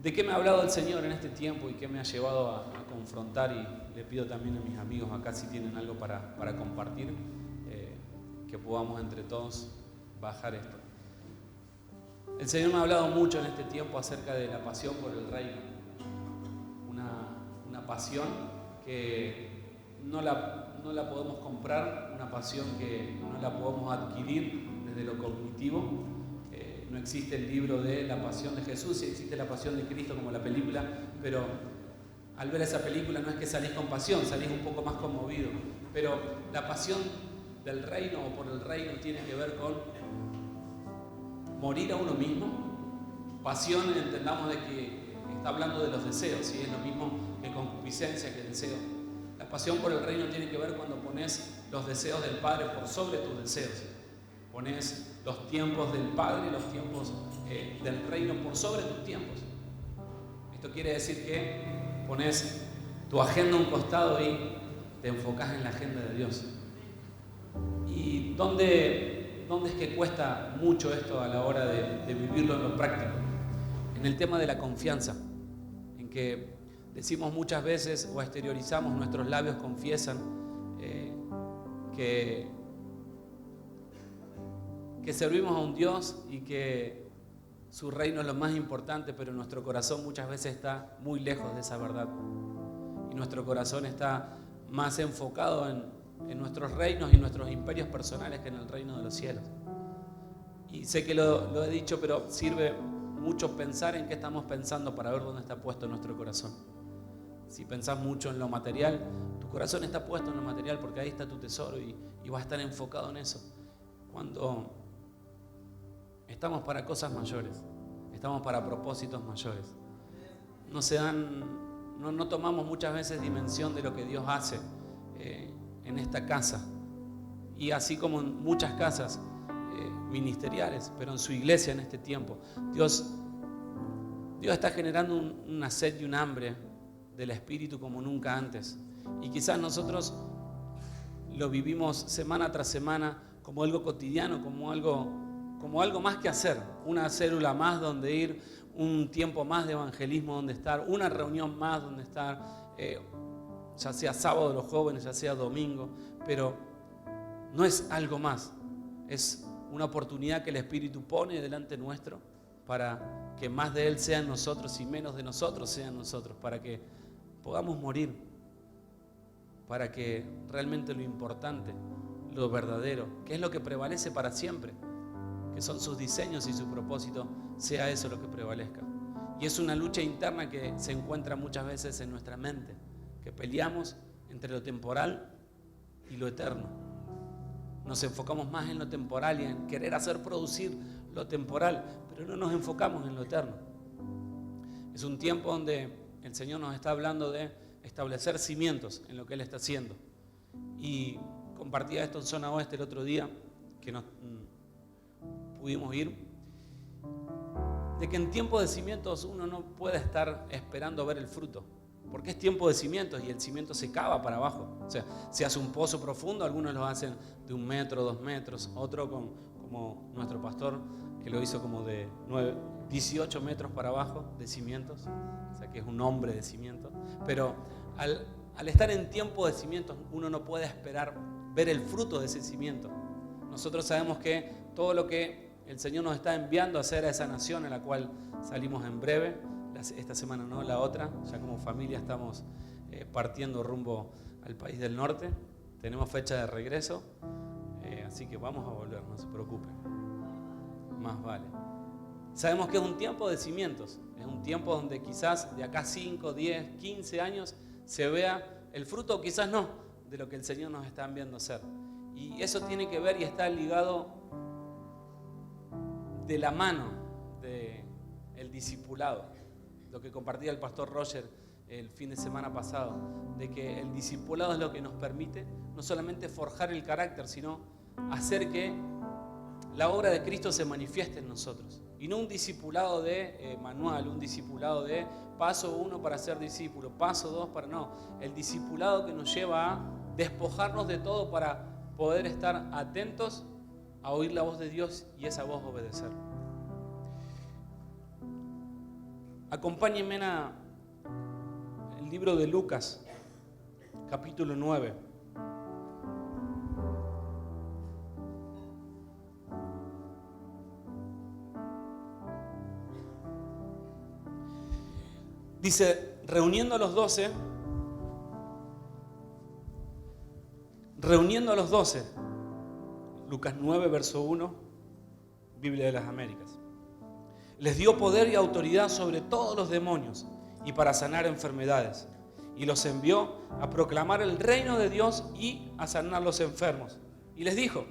¿De qué me ha hablado el Señor en este tiempo y qué me ha llevado a confrontar? Y le pido también a mis amigos acá si tienen algo para compartir, que podamos entre todos bajar esto. El Señor me ha hablado mucho en este tiempo acerca de la pasión por el reino. Una pasión que no la podemos comprar, una pasión que no la podemos adquirir desde lo cognitivo. No existe el libro de la pasión de Jesús, sí existe la pasión de Cristo como la película, pero al ver esa película no es que salís con pasión, salís un poco más conmovido. Pero la pasión del reino o por el reino tiene que ver con morir a uno mismo. Pasión, entendamos de que está hablando de los deseos, ¿sí? Es lo mismo que concupiscencia, que deseo. La pasión por el reino tiene que ver cuando pones los deseos del Padre por sobre tus deseos. Pones los tiempos del Padre, los tiempos del reino por sobre tus tiempos. Esto quiere decir que pones tu agenda a un costado y te enfocas en la agenda de Dios. ¿Y dónde es que cuesta mucho esto a la hora de vivirlo en lo práctico? En el tema de la confianza, en que decimos muchas veces o exteriorizamos, nuestros labios confiesan que servimos a un Dios y que su reino es lo más importante, pero nuestro corazón muchas veces está muy lejos de esa verdad. Y nuestro corazón está más enfocado en nuestros reinos y nuestros imperios personales que en el reino de los cielos. Y sé que lo he dicho, pero sirve mucho pensar en qué estamos pensando para ver dónde está puesto nuestro corazón. Si pensás mucho en lo material, tu corazón está puesto en lo material porque ahí está tu tesoro y vas a estar enfocado en eso. Cuando estamos para cosas mayores, estamos para propósitos mayores. No tomamos muchas veces dimensión de lo que Dios hace en esta casa. Y así como en muchas casas ministeriales, pero en su iglesia en este tiempo, Dios está generando una sed y un hambre del Espíritu como nunca antes. Y quizás nosotros lo vivimos semana tras semana como algo cotidiano, como algo más que hacer, una célula más donde ir, un tiempo más de evangelismo donde estar, una reunión más donde estar, ya sea sábado de los jóvenes, ya sea domingo, pero no es algo más, es una oportunidad que el Espíritu pone delante nuestro para que más de Él sea en nosotros y menos de nosotros sea en nosotros, para que podamos morir, para que realmente lo importante, lo verdadero, que es lo que prevalece para siempre, que son sus diseños y su propósito, sea eso lo que prevalezca. Y es una lucha interna que se encuentra muchas veces en nuestra mente, que peleamos entre lo temporal y lo eterno. Nos enfocamos más en lo temporal y en querer hacer producir lo temporal, pero no nos enfocamos en lo eterno. Es un tiempo donde el Señor nos está hablando de establecer cimientos en lo que Él está haciendo. Y compartía esto en Zona Oeste el otro día, que nos pudimos ir, de que en tiempo de cimientos uno no puede estar esperando ver el fruto, porque es tiempo de cimientos y el cimiento se cava para abajo. O sea, se hace un pozo profundo, algunos lo hacen de 1 metro, 2 metros, otro como nuestro pastor, que lo hizo como de 18 metros para abajo de cimientos, o sea que es un hombre de cimientos. Pero al estar en tiempo de cimientos, uno no puede esperar ver el fruto de ese cimiento. Nosotros sabemos que todo lo que el Señor nos está enviando a hacer a esa nación en la cual salimos en breve, esta semana no, la otra, ya como familia estamos partiendo rumbo al país del norte, tenemos fecha de regreso, así que vamos a volver, no se preocupen, más vale. Sabemos que es un tiempo de cimientos, es un tiempo donde quizás de acá 5, 10, 15 años se vea el fruto, o quizás no, de lo que el Señor nos está enviando a hacer. Y eso tiene que ver y está ligado de la mano del discipulado, lo que compartía el pastor Roger el fin de semana pasado, de que el discipulado es lo que nos permite no solamente forjar el carácter, sino hacer que la obra de Cristo se manifieste en nosotros. Y no un discipulado de manual, un discipulado de paso 1 para ser discípulo, paso 2 para no. El discipulado que nos lleva a despojarnos de todo para poder estar atentos a oír la voz de Dios y esa voz obedecer. Acompáñenme al libro de Lucas, capítulo 9. Dice, reuniendo a los 12, Lucas 9, verso 1, Biblia de las Américas. Les dio poder y autoridad sobre todos los demonios y para sanar enfermedades. Y los envió a proclamar el reino de Dios y a sanar los enfermos. Y les dijo,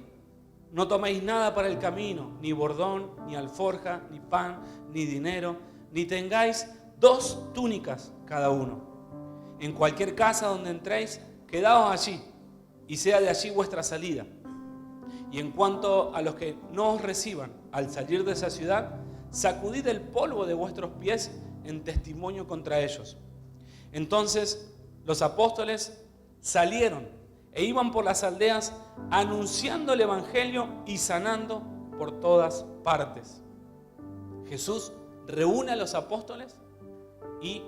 no toméis nada para el camino, ni bordón, ni alforja, ni pan, ni dinero, ni tengáis 2 túnicas cada uno. En cualquier casa donde entréis, quedaos allí, y sea de allí vuestra salida. Y en cuanto a los que no os reciban al salir de esa ciudad, sacudid el polvo de vuestros pies en testimonio contra ellos. Entonces los apóstoles salieron e iban por las aldeas anunciando el evangelio y sanando por todas partes. Jesús reúne a los apóstoles y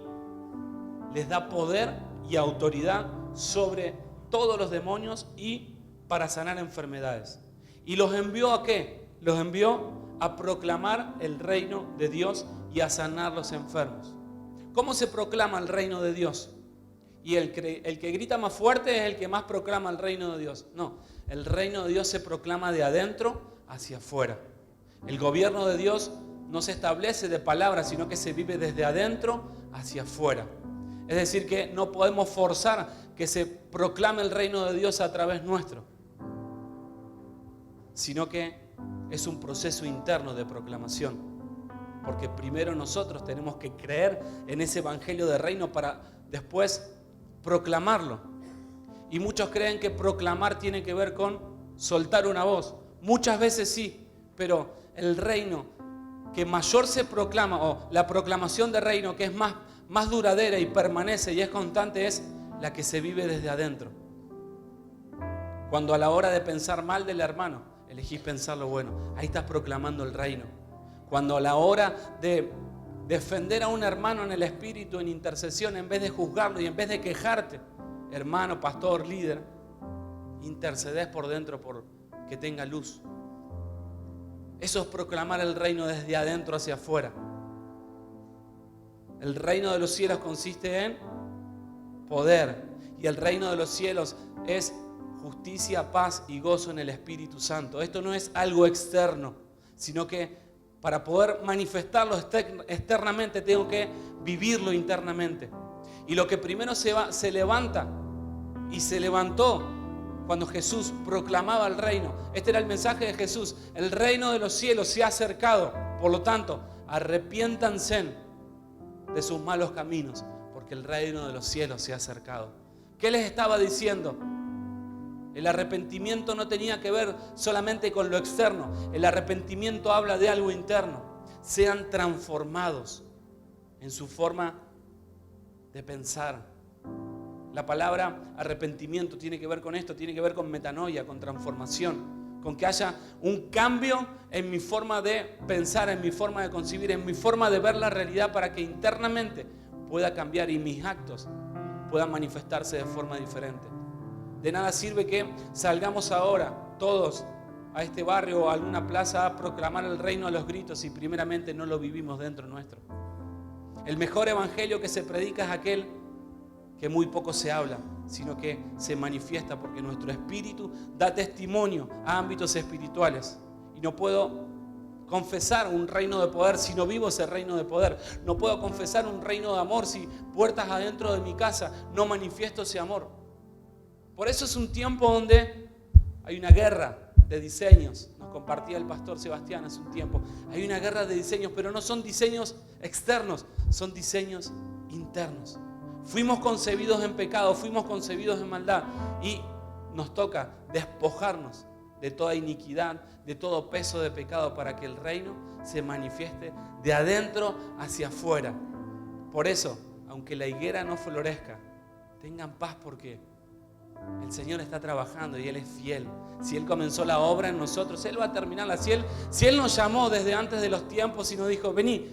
les da poder y autoridad sobre todos los demonios y para sanar enfermedades. ¿Y los envió a qué? Los envió a proclamar el reino de Dios y a sanar los enfermos. ¿Cómo se proclama el reino de Dios? Y el que grita más fuerte es el que más proclama el reino de Dios. No, el reino de Dios se proclama de adentro hacia afuera. El gobierno de Dios no se establece de palabras, sino que se vive desde adentro hacia afuera. Es decir, que no podemos forzar que se proclame el reino de Dios a través nuestro, sino que es un proceso interno de proclamación. Porque primero nosotros tenemos que creer en ese evangelio de reino para después proclamarlo. Y muchos creen que proclamar tiene que ver con soltar una voz. Muchas veces sí, pero el reino que mayor se proclama, o la proclamación de reino que es más duradera y permanece y es constante, es la que se vive desde adentro. Cuando a la hora de pensar mal del hermano, elegís pensar lo bueno, ahí estás proclamando el reino. Cuando a la hora de defender a un hermano en el espíritu, en intercesión, en vez de juzgarlo y en vez de quejarte, hermano, pastor, líder, intercedes por dentro por que tenga luz. Eso es proclamar el reino desde adentro hacia afuera. El reino de los cielos consiste en poder, y el reino de los cielos es justicia, paz y gozo en el Espíritu Santo. Esto no es algo externo, sino que para poder manifestarlo externamente tengo que vivirlo internamente. Y lo que primero se levanta y se levantó cuando Jesús proclamaba el reino. Este era el mensaje de Jesús. El reino de los cielos se ha acercado. Por lo tanto, arrepiéntanse de sus malos caminos, porque el reino de los cielos se ha acercado. ¿Qué les estaba diciendo? El arrepentimiento no tenía que ver solamente con lo externo. El arrepentimiento habla de algo interno. Sean transformados en su forma de pensar. La palabra arrepentimiento tiene que ver con esto, tiene que ver con metanoia, con transformación, con que haya un cambio en mi forma de pensar, en mi forma de concebir, en mi forma de ver la realidad, para que internamente pueda cambiar y mis actos puedan manifestarse de forma diferente. De nada sirve que salgamos ahora todos a este barrio o a alguna plaza a proclamar el reino a los gritos si primeramente no lo vivimos dentro nuestro. El mejor evangelio que se predica es aquel que muy poco se habla, sino que se manifiesta, porque nuestro espíritu da testimonio a ámbitos espirituales. Y no puedo confesar un reino de poder si no vivo ese reino de poder. No puedo confesar un reino de amor si puertas adentro de mi casa no manifiesto ese amor. Por eso es un tiempo donde hay una guerra de diseños. Nos compartía el pastor Sebastián hace un tiempo. Hay una guerra de diseños, pero no son diseños externos, son diseños internos. Fuimos concebidos en pecado, fuimos concebidos en maldad, y nos toca despojarnos de toda iniquidad, de todo peso de pecado, para que el reino se manifieste de adentro hacia afuera. Por eso, aunque la higuera no florezca, tengan paz, porque el Señor está trabajando y Él es fiel. Si Él comenzó la obra en nosotros, Él va a terminarla. Si Él nos llamó desde antes de los tiempos y nos dijo: vení,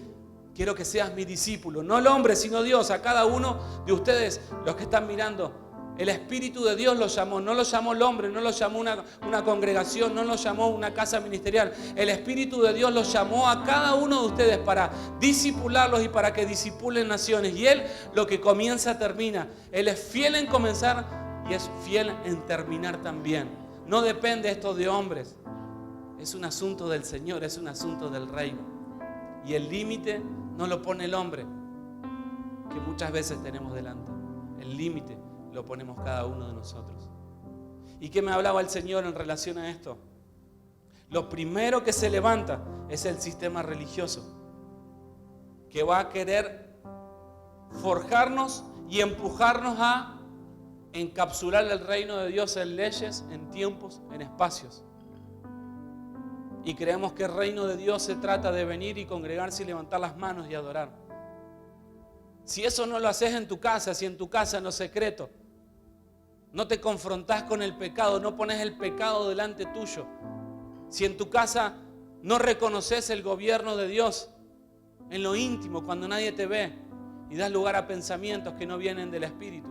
Quiero que seas mi discípulo. No el hombre, sino Dios. A cada uno de ustedes, los que están mirando, el Espíritu de Dios los llamó. No los llamó el hombre, no los llamó una congregación, no los llamó una casa ministerial. El Espíritu de Dios los llamó a cada uno de ustedes para discipularlos y para que discipulen naciones. Y Él lo que comienza termina. Él es fiel en comenzar y es fiel en terminar también. No depende esto de hombres. Es un asunto del Señor, es un asunto del reino. Y el límite no lo pone el hombre, que muchas veces tenemos delante. El límite lo ponemos cada uno de nosotros. ¿Y qué me hablaba el Señor en relación a esto? Lo primero que se levanta es el sistema religioso, que va a querer forjarnos y empujarnos a encapsular el reino de Dios en leyes, en tiempos, en espacios. Y creemos que el reino de Dios se trata de venir y congregarse y levantar las manos y adorar. Si eso no lo haces en tu casa, si en tu casa en lo secreto no te confrontás con el pecado, no pones el pecado delante tuyo, si en tu casa no reconoces el gobierno de Dios en lo íntimo, cuando nadie te ve, y das lugar a pensamientos que no vienen del Espíritu,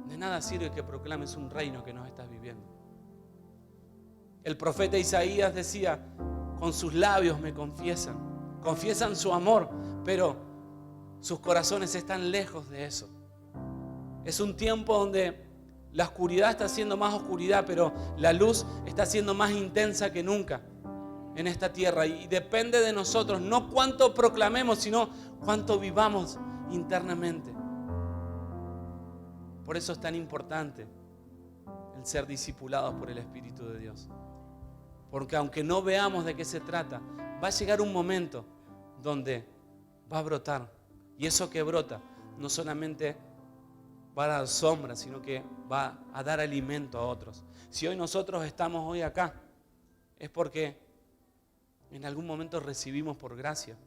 de nada sirve que proclames un reino que no estás viviendo. El profeta Isaías decía, con sus labios me confiesan su amor, pero sus corazones están lejos de eso. Es un tiempo donde la oscuridad está siendo más oscuridad, pero la luz está siendo más intensa que nunca en esta tierra. Y depende de nosotros, no cuánto proclamemos, sino cuánto vivamos internamente. Por eso es tan importante el ser discipulados por el Espíritu de Dios. Porque aunque no veamos de qué se trata, va a llegar un momento donde va a brotar. Y eso que brota no solamente va a dar sombra, sino que va a dar alimento a otros. Si hoy nosotros estamos hoy acá, es porque en algún momento recibimos por gracia.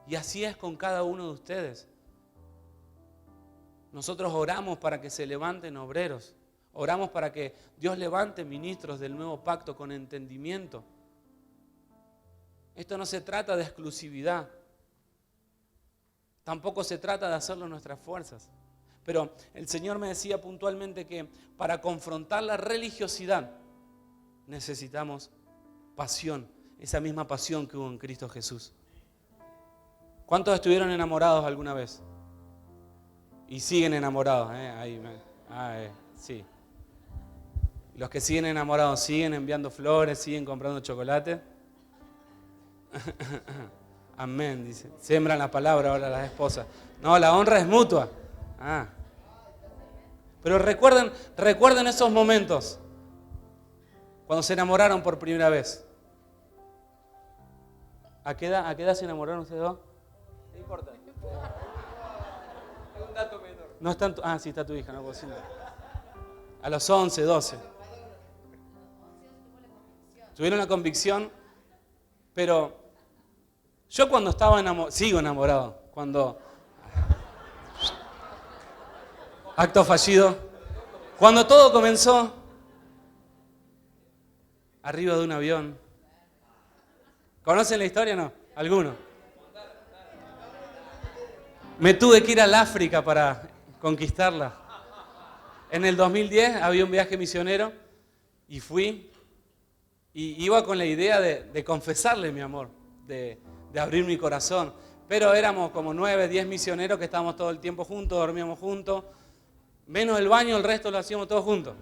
Y así es con cada uno de ustedes. Nosotros oramos para que se levanten obreros. Oramos para que Dios levante ministros del nuevo pacto con entendimiento. Esto no se trata de exclusividad. Tampoco se trata de hacerlo en nuestras fuerzas. Pero el Señor me decía puntualmente que para confrontar la religiosidad necesitamos pasión. Esa misma pasión que hubo en Cristo Jesús. ¿Cuántos estuvieron enamorados alguna vez? Y siguen enamorados. Sí. Los que siguen enamorados siguen enviando flores, siguen comprando chocolate. Amén, dice. Siembran la palabra ahora las esposas. No, la honra es mutua. Pero recuerden esos momentos cuando se enamoraron por primera vez. ¿A qué edad se enamoraron ustedes dos? No importa. Es un dato menor. No es tanto. Sí, está tu hija, no puedo decirlo. A los 11, 12. Tuvieron la convicción, pero yo cuando estaba enamorado, sigo enamorado, cuando acto fallido, cuando todo comenzó, arriba de un avión. ¿Conocen la historia o no? ¿Alguno? Me tuve que ir al África para conquistarla. En el 2010 había un viaje misionero y fui. Y iba con la idea de confesarle mi amor, de abrir mi corazón. Pero éramos como 9, 10 misioneros que estábamos todo el tiempo juntos, dormíamos juntos. Menos el baño, el resto lo hacíamos todos juntos.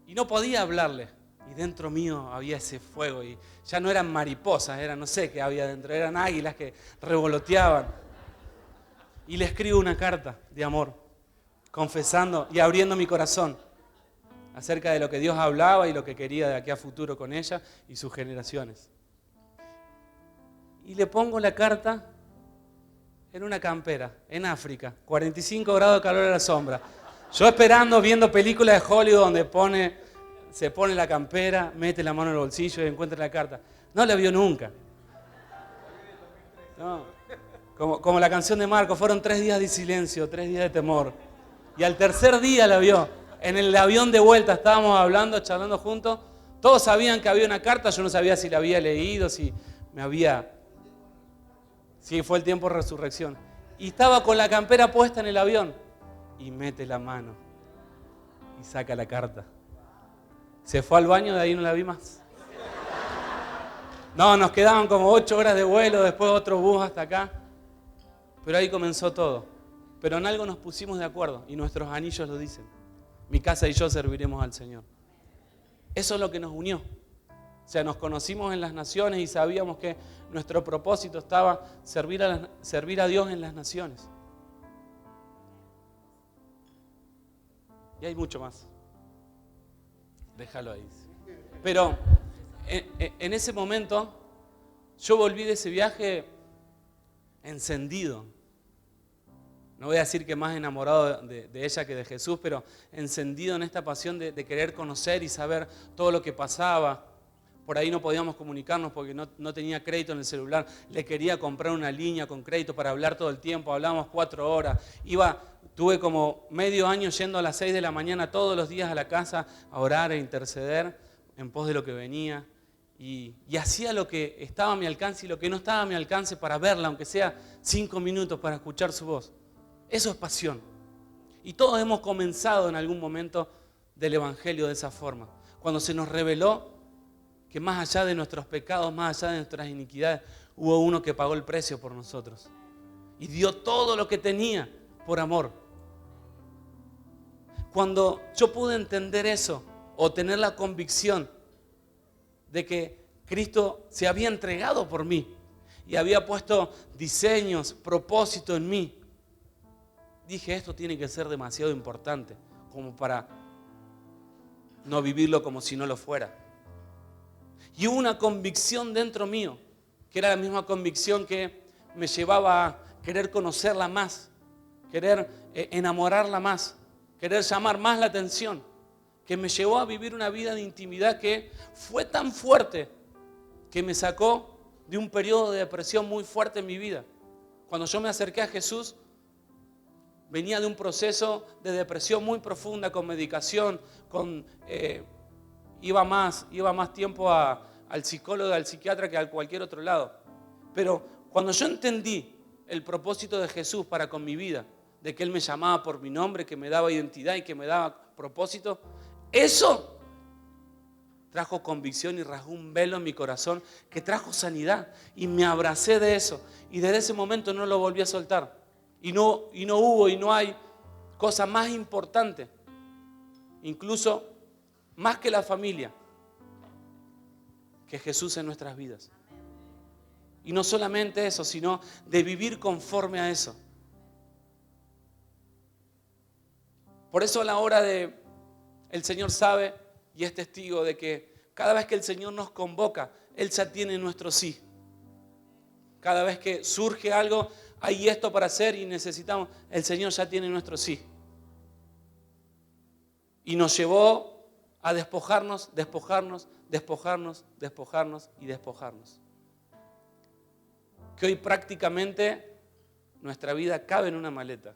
Y no podía hablarle. Y dentro mío había ese fuego. Y ya no eran mariposas, eran no sé qué había dentro. Eran águilas que revoloteaban. Y le escribo una carta de amor, confesando y abriendo mi corazón acerca de lo que Dios hablaba y lo que quería de aquí a futuro con ella y sus generaciones. Y le pongo la carta en una campera, en África, 45 grados de calor a la sombra. Yo esperando, viendo películas de Hollywood donde se pone la campera, mete la mano en el bolsillo y encuentra la carta. No la vio nunca. No. Como la canción de Marco, fueron 3 días de silencio, 3 días de temor. Y al tercer día la vio. En el avión de vuelta estábamos hablando, charlando juntos. Todos sabían que había una carta, yo no sabía si la había leído, si me había Sí, fue el tiempo de resurrección. Y estaba con la campera puesta en el avión. Y mete la mano. Y saca la carta. Se fue al baño, de ahí no la vi más. No, nos quedaban como 8 horas de vuelo, después otro bus hasta acá. Pero ahí comenzó todo. Pero en algo nos pusimos de acuerdo y nuestros anillos lo dicen. Mi casa y yo serviremos al Señor. Eso es lo que nos unió. O sea, nos conocimos en las naciones y sabíamos que nuestro propósito estaba servir a Dios en las naciones. Y hay mucho más. Déjalo ahí. Pero en ese momento yo volví de ese viaje encendido. No voy a decir que más enamorado de ella que de Jesús, pero encendido en esta pasión de querer conocer y saber todo lo que pasaba. Por ahí no podíamos comunicarnos porque no tenía crédito en el celular. Le quería comprar una línea con crédito para hablar todo el tiempo. Hablábamos 4 horas. Tuve como medio año yendo a las 6 de la mañana todos los días a la casa a orar e interceder en pos de lo que venía. Y hacía lo que estaba a mi alcance y lo que no estaba a mi alcance para verla, aunque sea 5 minutos para escuchar su voz. Eso es pasión. Y todos hemos comenzado en algún momento del Evangelio de esa forma. Cuando se nos reveló que más allá de nuestros pecados, más allá de nuestras iniquidades, hubo uno que pagó el precio por nosotros. Y dio todo lo que tenía por amor. Cuando yo pude entender eso, o tener la convicción de que Cristo se había entregado por mí y había puesto diseños, propósitos en mí, dije, esto tiene que ser demasiado importante como para no vivirlo como si no lo fuera. Y hubo una convicción dentro mío, que era la misma convicción que me llevaba a querer conocerla más, querer enamorarla más, querer llamar más la atención, que me llevó a vivir una vida de intimidad que fue tan fuerte que me sacó de un periodo de depresión muy fuerte en mi vida. Cuando yo me acerqué a Jesús, venía de un proceso de depresión muy profunda, con medicación, iba más tiempo al psicólogo, al psiquiatra que a cualquier otro lado. Pero cuando yo entendí el propósito de Jesús para con mi vida, de que Él me llamaba por mi nombre, que me daba identidad y que me daba propósito, eso trajo convicción y rasgó un velo en mi corazón que trajo sanidad. Y me abracé de eso. Y desde ese momento no lo volví a soltar. Y no hubo y no hay cosa más importante, incluso más que la familia, que Jesús en nuestras vidas. Y no solamente eso, sino de vivir conforme a eso. Por eso a la hora el Señor sabe y es testigo de que cada vez que el Señor nos convoca, Él ya tiene nuestro sí. Cada vez que surge algo, hay esto para hacer y necesitamos, el Señor ya tiene nuestro sí. Y nos llevó a despojarnos y despojarnos. Que hoy prácticamente nuestra vida cabe en una maleta.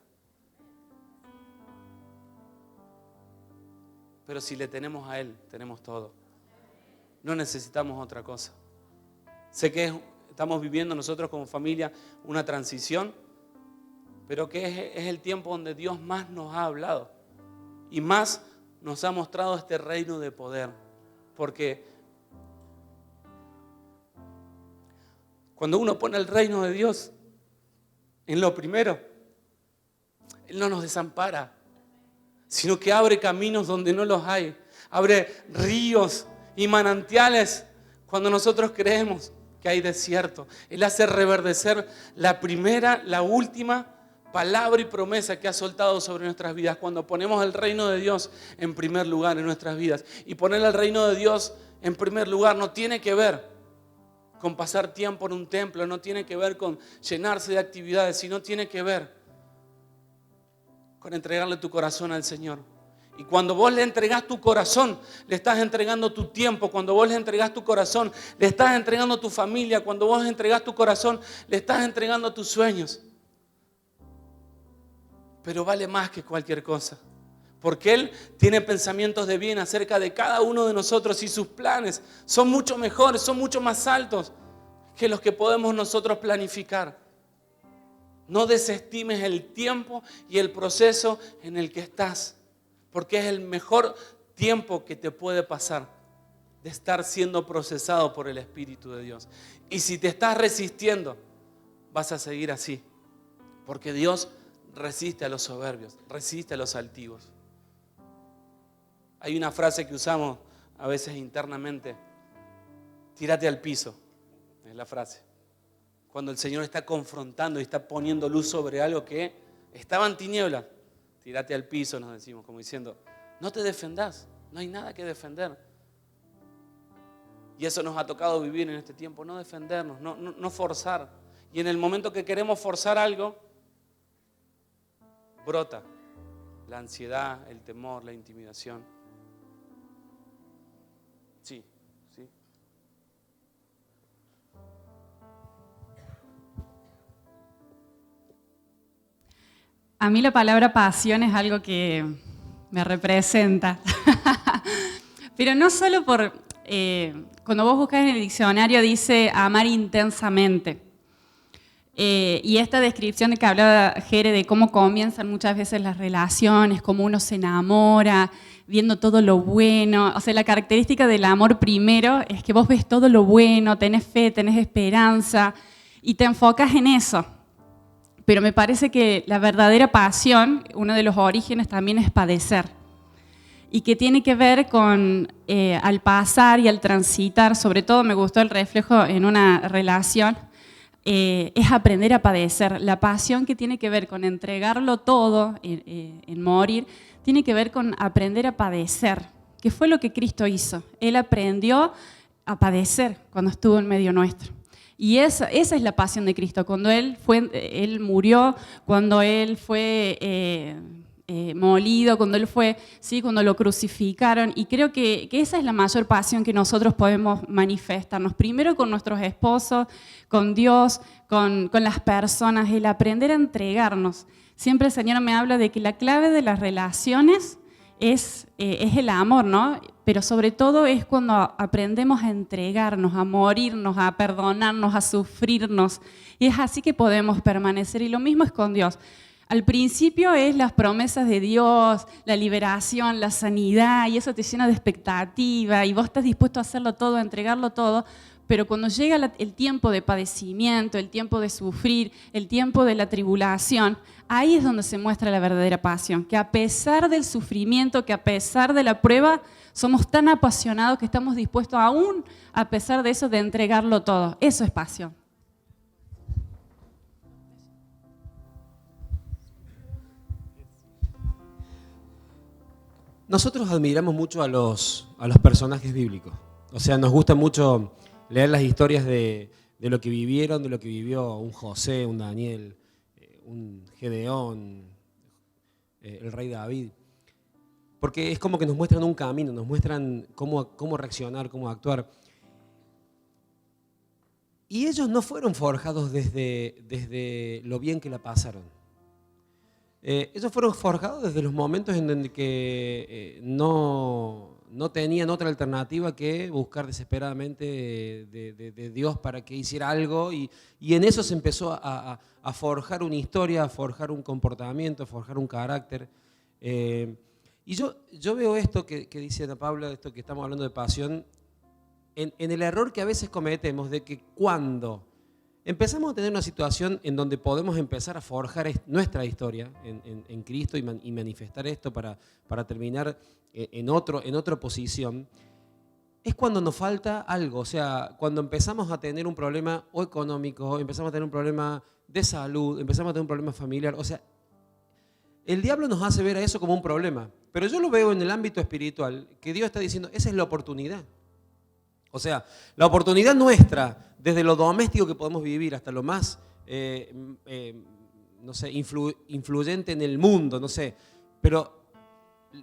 Pero si le tenemos a Él, tenemos todo. No necesitamos otra cosa. Sé que estamos viviendo nosotros como familia una transición, pero que es el tiempo donde Dios más nos ha hablado y más nos ha mostrado este reino de poder. Porque cuando uno pone el reino de Dios en lo primero, Él no nos desampara, sino que abre caminos donde no los hay. Abre ríos y manantiales cuando nosotros creemos que hay desierto. Él hace reverdecer la primera, la última palabra y promesa que ha soltado sobre nuestras vidas. Cuando ponemos el reino de Dios en primer lugar en nuestras vidas. Y poner el reino de Dios en primer lugar no tiene que ver con pasar tiempo en un templo, no tiene que ver con llenarse de actividades, sino tiene que ver con entregarle tu corazón al Señor. Y cuando vos le entregás tu corazón, le estás entregando tu tiempo. Cuando vos le entregás tu corazón, le estás entregando tu familia. Cuando vos le entregás tu corazón, le estás entregando tus sueños. Pero vale más que cualquier cosa. Porque Él tiene pensamientos de bien acerca de cada uno de nosotros y sus planes son mucho mejores, son mucho más altos que los que podemos nosotros planificar. No desestimes el tiempo y el proceso en el que estás, porque es el mejor tiempo que te puede pasar, de estar siendo procesado por el Espíritu de Dios. Y si te estás resistiendo, vas a seguir así, porque Dios resiste a los soberbios, resiste a los altivos. Hay una frase que usamos a veces internamente: tírate al piso, es la frase. Cuando el Señor está confrontando y está poniendo luz sobre algo que estaba en tinieblas, tírate al piso, nos decimos, como diciendo, no te defendás, no hay nada que defender. Y eso nos ha tocado vivir en este tiempo, no defendernos, no forzar. Y en el momento que queremos forzar algo, brota la ansiedad, el temor, la intimidación. Sí. A mí la palabra pasión es algo que me representa. Pero no solo por... cuando vos buscas en el diccionario dice amar intensamente. Y esta descripción de que hablaba Jere de cómo comienzan muchas veces las relaciones, cómo uno se enamora, viendo todo lo bueno. O sea, la característica del amor primero es que vos ves todo lo bueno, tenés fe, tenés esperanza y te enfocas en eso. Pero me parece que la verdadera pasión, uno de los orígenes también es padecer. Y que tiene que ver con al pasar y al transitar, sobre todo me gustó el reflejo en una relación, es aprender a padecer. La pasión que tiene que ver con entregarlo todo, en morir, tiene que ver con aprender a padecer, que fue lo que Cristo hizo. Él aprendió a padecer cuando estuvo en medio nuestro. Y esa es la pasión de Cristo, cuando Él murió, cuando Él fue molido, cuando lo crucificaron. Y creo que esa es la mayor pasión que nosotros podemos manifestarnos. Primero con nuestros esposos, con Dios, con las personas, el aprender a entregarnos. Siempre el Señor me habla de que la clave de las relaciones es el amor, ¿no? Pero sobre todo es cuando aprendemos a entregarnos, a morirnos, a perdonarnos, a sufrirnos. Y es así que podemos permanecer. Y lo mismo es con Dios. Al principio es las promesas de Dios, la liberación, la sanidad, y eso te llena de expectativa, y vos estás dispuesto a hacerlo todo, a entregarlo todo. Pero cuando llega el tiempo de padecimiento, el tiempo de sufrir, el tiempo de la tribulación, ahí es donde se muestra la verdadera pasión. Que a pesar del sufrimiento, que a pesar de la prueba, somos tan apasionados que estamos dispuestos aún, a pesar de eso, de entregarlo todo. Eso es pasión. Nosotros admiramos mucho a los personajes bíblicos. O sea, nos gusta mucho leer las historias de lo que vivieron, de lo que vivió un José, un Daniel, un Gedeón, el rey David. Porque es como que nos muestran un camino, nos muestran cómo reaccionar, cómo actuar. Y ellos no fueron forjados desde lo bien que la pasaron. Ellos fueron forjados desde los momentos en donde que no tenían otra alternativa que buscar desesperadamente de Dios para que hiciera algo, y en eso se empezó a forjar una historia, a forjar un comportamiento, a forjar un carácter. Y yo veo esto que dice Ana Paula, esto que estamos hablando de pasión, en el error que a veces cometemos de que cuando empezamos a tener una situación en donde podemos empezar a forjar nuestra historia en Cristo y manifestar esto para terminar en otra posición, es cuando nos falta algo. O sea, cuando empezamos a tener un problema o económico, empezamos a tener un problema de salud, empezamos a tener un problema familiar. O sea, el diablo nos hace ver a eso como un problema. Pero yo lo veo en el ámbito espiritual, que Dios está diciendo, esa es la oportunidad. O sea, la oportunidad nuestra, desde lo doméstico que podemos vivir hasta lo más, no sé, influyente en el mundo, no sé. Pero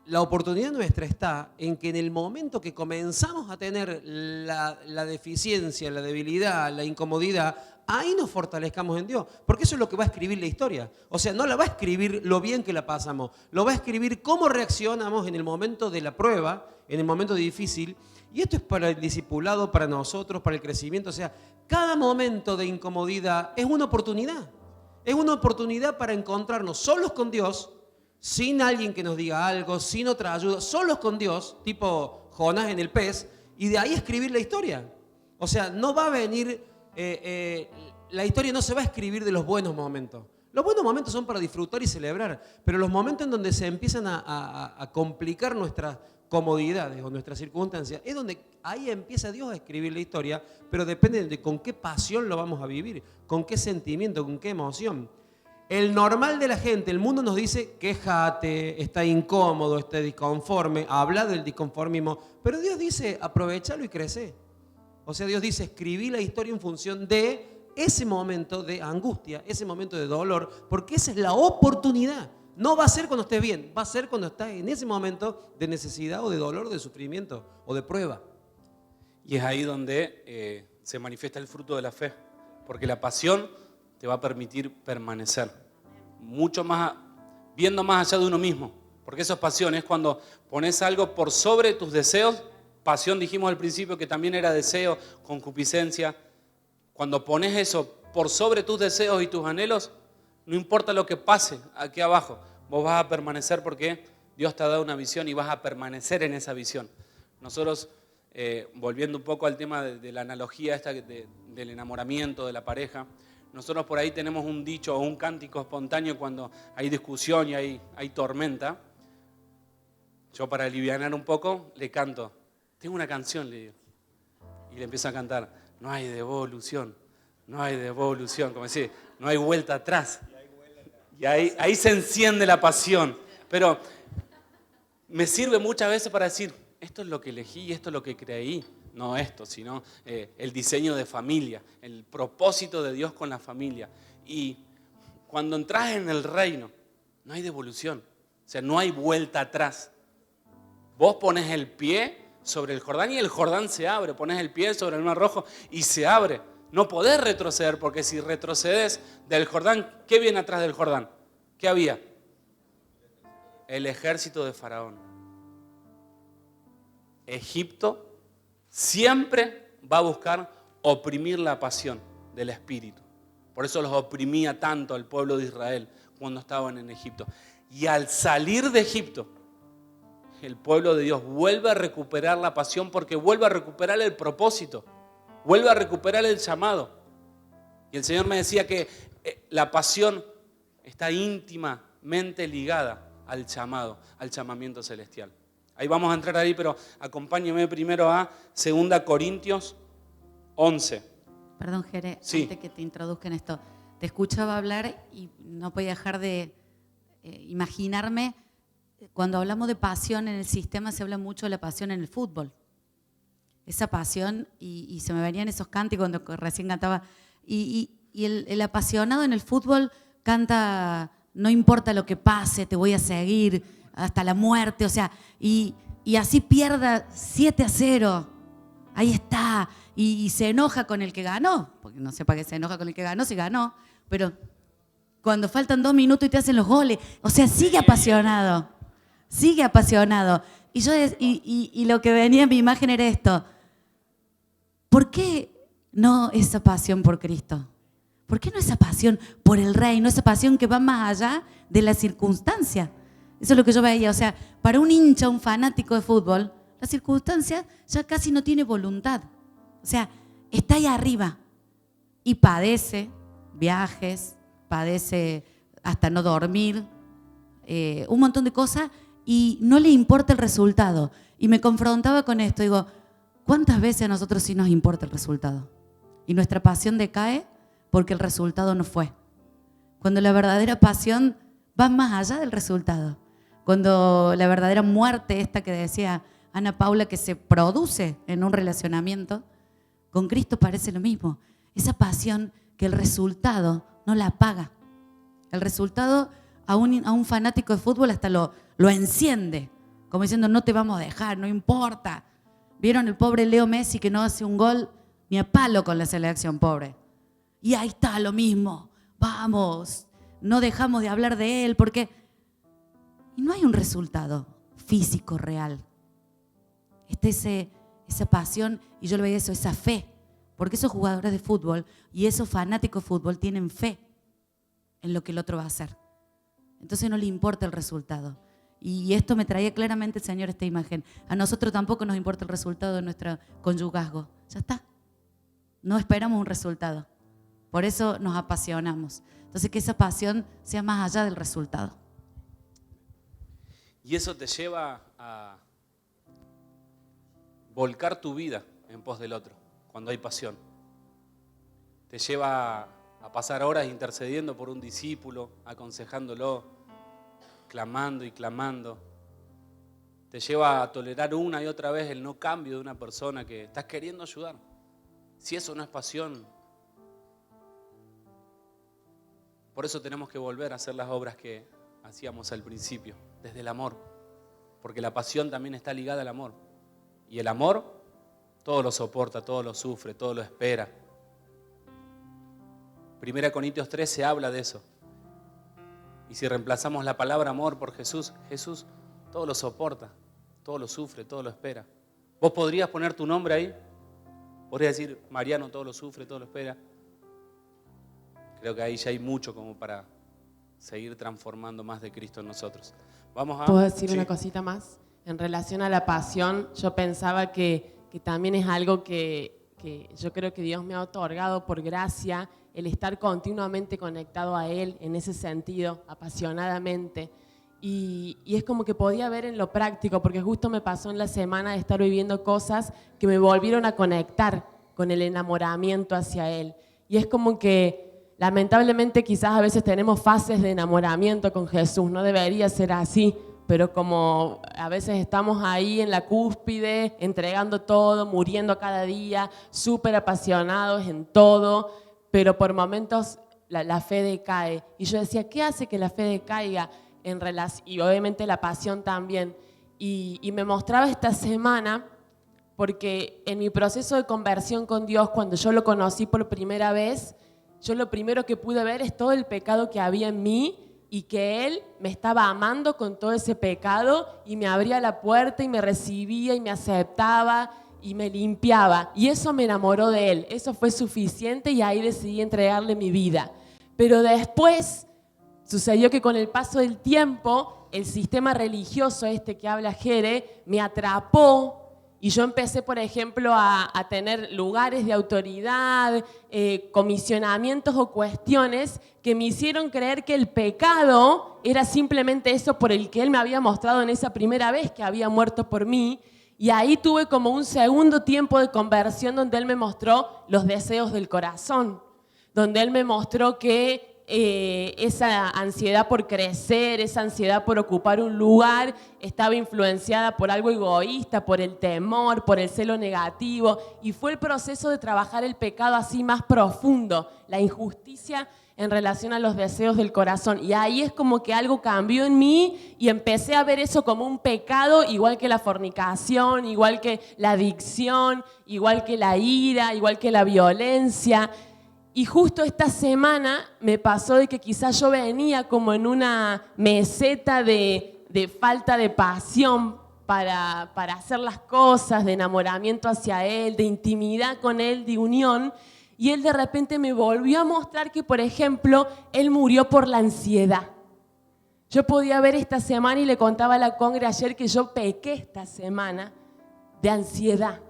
la oportunidad nuestra está en que en el momento que comenzamos a tener la deficiencia, la debilidad, la incomodidad, ahí nos fortalezcamos en Dios. Porque eso es lo que va a escribir la historia. O sea, no la va a escribir lo bien que la pasamos, lo va a escribir cómo reaccionamos en el momento de la prueba, en el momento difícil. Y esto es para el discipulado, para nosotros, para el crecimiento. O sea, cada momento de incomodidad es una oportunidad. Es una oportunidad para encontrarnos solos con Dios, sin alguien que nos diga algo, sin otra ayuda, solos con Dios, tipo Jonás en el pez, y de ahí escribir la historia. O sea, no va a venir, la historia no se va a escribir de los buenos momentos. Los buenos momentos son para disfrutar y celebrar, pero los momentos en donde se empiezan a complicar nuestras comodidades o nuestras circunstancias, es donde ahí empieza Dios a escribir la historia, pero depende de con qué pasión lo vamos a vivir, con qué sentimiento, con qué emoción. El normal de la gente, el mundo nos dice, quéjate, está incómodo, está disconforme, habla del disconformismo, pero Dios dice, aprovechalo y crece. O sea, Dios dice, escribí la historia en función de ese momento de angustia, ese momento de dolor, porque esa es la oportunidad. No va a ser cuando estés bien, va a ser cuando estás en ese momento de necesidad o de dolor, de sufrimiento o de prueba. Y es ahí donde se manifiesta el fruto de la fe, porque la pasión te va a permitir permanecer, mucho más, viendo más allá de uno mismo, porque eso es pasión, es cuando pones algo por sobre tus deseos. Pasión dijimos al principio que también era deseo, concupiscencia. Cuando pones eso por sobre tus deseos y tus anhelos, no importa lo que pase aquí abajo, vos vas a permanecer porque Dios te ha dado una visión y vas a permanecer en esa visión. Nosotros, volviendo un poco al tema de la analogía esta del enamoramiento de la pareja, nosotros por ahí tenemos un dicho o un cántico espontáneo cuando hay discusión y hay tormenta. Yo, para alivianar un poco, le canto. Tengo una canción, le digo. Y le empiezo a cantar. No hay devolución, no hay devolución. Como decir, no hay vuelta atrás. Y ahí se enciende la pasión. Pero me sirve muchas veces para decir, esto es lo que elegí, esto es lo que creí. No esto, sino el diseño de familia, el propósito de Dios con la familia. Y cuando entras en el reino, no hay devolución. O sea, no hay vuelta atrás. Vos pones el pie sobre el Jordán y el Jordán se abre. Pones el pie sobre el Mar Rojo y se abre. No podés retroceder, porque si retrocedes del Jordán, ¿qué viene atrás del Jordán? ¿Qué había? El ejército de Faraón. Egipto siempre va a buscar oprimir la pasión del espíritu. Por eso los oprimía tanto al pueblo de Israel cuando estaban en Egipto. Y al salir de Egipto, el pueblo de Dios vuelve a recuperar la pasión, porque vuelve a recuperar el propósito, vuelve a recuperar el llamado. Y el Señor me decía que la pasión está íntimamente ligada al llamado, al llamamiento celestial. Ahí vamos a entrar ahí, pero acompáñeme primero a 2 Corintios 11. Perdón, Jere, Sí. antes que te introduzca en esto. Te escuchaba hablar y no podía dejar de imaginarme, cuando hablamos de pasión en el sistema, se habla mucho de la pasión en el fútbol. Esa pasión, y se me venían esos cánticos cuando recién cantaba, y el apasionado en el fútbol canta, no importa lo que pase, te voy a seguir hasta la muerte, o sea, y así pierda 7-0, ahí está, y se enoja con el que ganó, porque no sé para qué se enoja con el que ganó, si ganó, pero cuando faltan 2 minutos y te hacen los goles, o sea, sigue apasionado. Y lo que venía en mi imagen era esto, ¿por qué no esa pasión por Cristo? ¿Por qué no esa pasión por el reino, esa pasión que va más allá de la circunstancia? Eso es lo que yo veía, o sea, para un hincha, un fanático de fútbol, la circunstancia ya casi no tiene voluntad. O sea, está ahí arriba y padece viajes, padece hasta no dormir, un montón de cosas, y no le importa el resultado. Y me confrontaba con esto, digo, ¿cuántas veces a nosotros sí nos importa el resultado? Y nuestra pasión decae porque el resultado no fue. Cuando la verdadera pasión va más allá del resultado. Cuando la verdadera muerte, esta que decía Ana Paula, que se produce en un relacionamiento, con Cristo parece lo mismo. Esa pasión que el resultado no la apaga. El resultado a un fanático de fútbol hasta lo enciende, como diciendo, no te vamos a dejar, no importa. ¿Vieron el pobre Leo Messi que no hace un gol ni a palo con la selección, pobre? Y ahí está lo mismo, vamos, no dejamos de hablar de él porque... Y no hay un resultado físico real. Esa pasión, y yo le veía eso, esa fe. Porque esos jugadores de fútbol y esos fanáticos de fútbol tienen fe en lo que el otro va a hacer. Entonces no le importa el resultado. Y esto me traía claramente el Señor esta imagen. A nosotros tampoco nos importa el resultado de nuestro conyugazgo. Ya está. No esperamos un resultado. Por eso nos apasionamos. Entonces que esa pasión sea más allá del resultado. Y eso te lleva a volcar tu vida en pos del otro, cuando hay pasión. Te lleva a pasar horas intercediendo por un discípulo, aconsejándolo, clamando y clamando. Te lleva a tolerar una y otra vez el no cambio de una persona que estás queriendo ayudar. Si eso no es pasión, por eso tenemos que volver a hacer las obras que hacíamos al principio, desde el amor. Porque la pasión también está ligada al amor. Y el amor todo lo soporta, todo lo sufre, todo lo espera. 1 Corintios 13 habla de eso. Y si reemplazamos la palabra amor por Jesús, Jesús todo lo soporta, todo lo sufre, todo lo espera. ¿Vos podrías poner tu nombre ahí? ¿Podrías decir, Mariano todo lo sufre, todo lo espera? Creo que ahí ya hay mucho como para seguir transformando más de Cristo en nosotros. Vamos a... ¿Puedo decir Sí. una cosita más? En relación a la pasión, yo pensaba que también es algo que yo creo que Dios me ha otorgado por gracia, el estar continuamente conectado a Él en ese sentido, apasionadamente. Y es como que podía ver en lo práctico, porque justo me pasó en la semana de estar viviendo cosas que me volvieron a conectar con el enamoramiento hacia Él. Y es como que lamentablemente quizás a veces tenemos fases de enamoramiento con Jesús, no debería ser así, pero como a veces estamos ahí en la cúspide, entregando todo, muriendo cada día, súper apasionados en todo, pero por momentos la fe decae. Y yo decía, ¿qué hace que la fe decaiga? Y obviamente la pasión también. Y me mostraba esta semana, porque en mi proceso de conversión con Dios, cuando yo lo conocí por primera vez, yo lo primero que pude ver es todo el pecado que había en mí y que Él me estaba amando con todo ese pecado y me abría la puerta y me recibía y me aceptaba y me limpiaba. Y eso me enamoró de Él, eso fue suficiente y ahí decidí entregarle mi vida. Pero después sucedió que con el paso del tiempo, el sistema religioso este que habla Jere me atrapó. Y yo empecé, por ejemplo, a tener lugares de autoridad, comisionamientos o cuestiones que me hicieron creer que el pecado era simplemente eso por el que Él me había mostrado en esa primera vez que había muerto por mí. Y ahí tuve como un segundo tiempo de conversión donde Él me mostró los deseos del corazón, donde Él me mostró que esa ansiedad por crecer, esa ansiedad por ocupar un lugar estaba influenciada por algo egoísta, por el temor, por el celo negativo, y fue el proceso de trabajar el pecado así más profundo, la injusticia en relación a los deseos del corazón, y ahí es como que algo cambió en mí y empecé a ver eso como un pecado, igual que la fornicación, igual que la adicción, igual que la ira, igual que la violencia. Y justo esta semana me pasó de que quizás yo venía como en una meseta de falta de pasión para hacer las cosas, de enamoramiento hacia Él, de intimidad con Él, de unión. Y Él de repente me volvió a mostrar que, por ejemplo, Él murió por la ansiedad. Yo podía ver esta semana y le contaba a la congre ayer que yo pequé esta semana de ansiedad.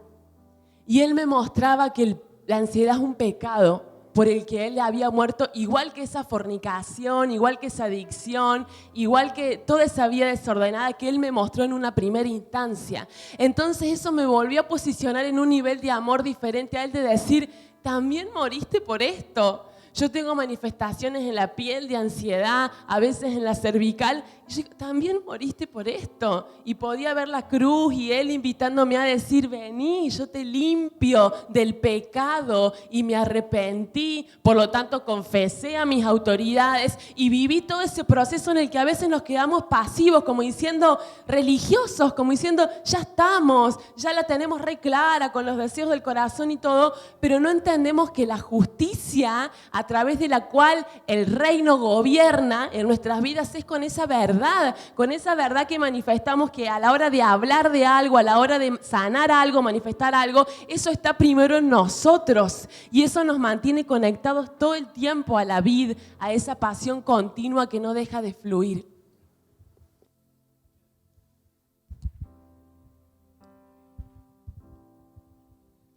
Y Él me mostraba que la ansiedad es un pecado por el que Él había muerto, igual que esa fornicación, igual que esa adicción, igual que toda esa vida desordenada que Él me mostró en una primera instancia. Entonces eso me volvió a posicionar en un nivel de amor diferente a Él, de decir, también moriste por esto. Yo tengo manifestaciones en la piel de ansiedad, a veces en la cervical. Y yo digo, también moriste por esto. Y podía ver la cruz y Él invitándome a decir, vení, yo te limpio del pecado. Y me arrepentí, por lo tanto confesé a mis autoridades y viví todo ese proceso en el que a veces nos quedamos pasivos, como diciendo religiosos, como diciendo, ya estamos, ya la tenemos re clara con los deseos del corazón y todo, pero no entendemos que la justicia a a través de la cual el reino gobierna en nuestras vidas es con esa verdad que manifestamos, que a la hora de hablar de algo, a la hora de sanar algo, manifestar algo, eso está primero en nosotros y eso nos mantiene conectados todo el tiempo a la vid, a esa pasión continua que no deja de fluir.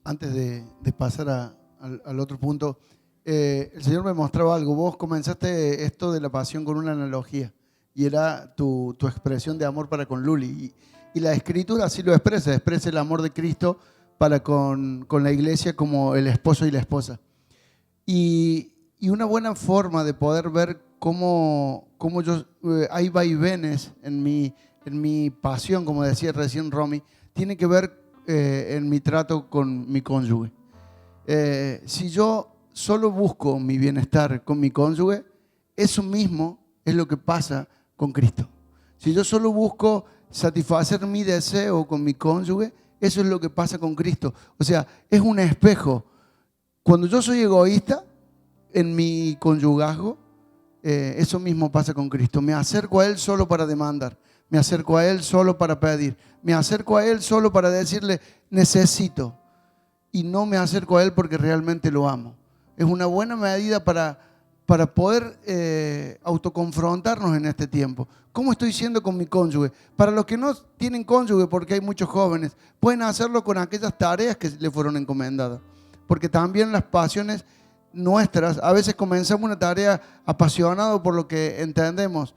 Antes de pasar al otro punto, el Señor me mostraba algo. Vos comenzaste esto de la pasión con una analogía y era tu expresión de amor para con Luli. Y la Escritura así lo expresa el amor de Cristo para con la iglesia como el esposo y la esposa. Y una buena forma de poder ver cómo hay vaivenes en mi pasión, como decía recién Romy, tiene que ver en mi trato con mi cónyuge. Si yo solo busco mi bienestar con mi cónyuge, eso mismo es lo que pasa con Cristo. Si yo solo busco satisfacer mi deseo con mi cónyuge, eso es lo que pasa con Cristo. O sea, es un espejo. Cuando yo soy egoísta en mi conyugazgo, eso mismo pasa con Cristo. Me acerco a Él solo para demandar. Me acerco a Él solo para pedir. Me acerco a Él solo para decirle necesito. Y no me acerco a Él porque realmente lo amo. Es una buena medida para poder autoconfrontarnos en este tiempo. ¿Cómo estoy siendo con mi cónyuge? Para los que no tienen cónyuge, porque hay muchos jóvenes, pueden hacerlo con aquellas tareas que le fueron encomendadas. Porque también las pasiones nuestras, a veces comenzamos una tarea apasionado por lo que entendemos,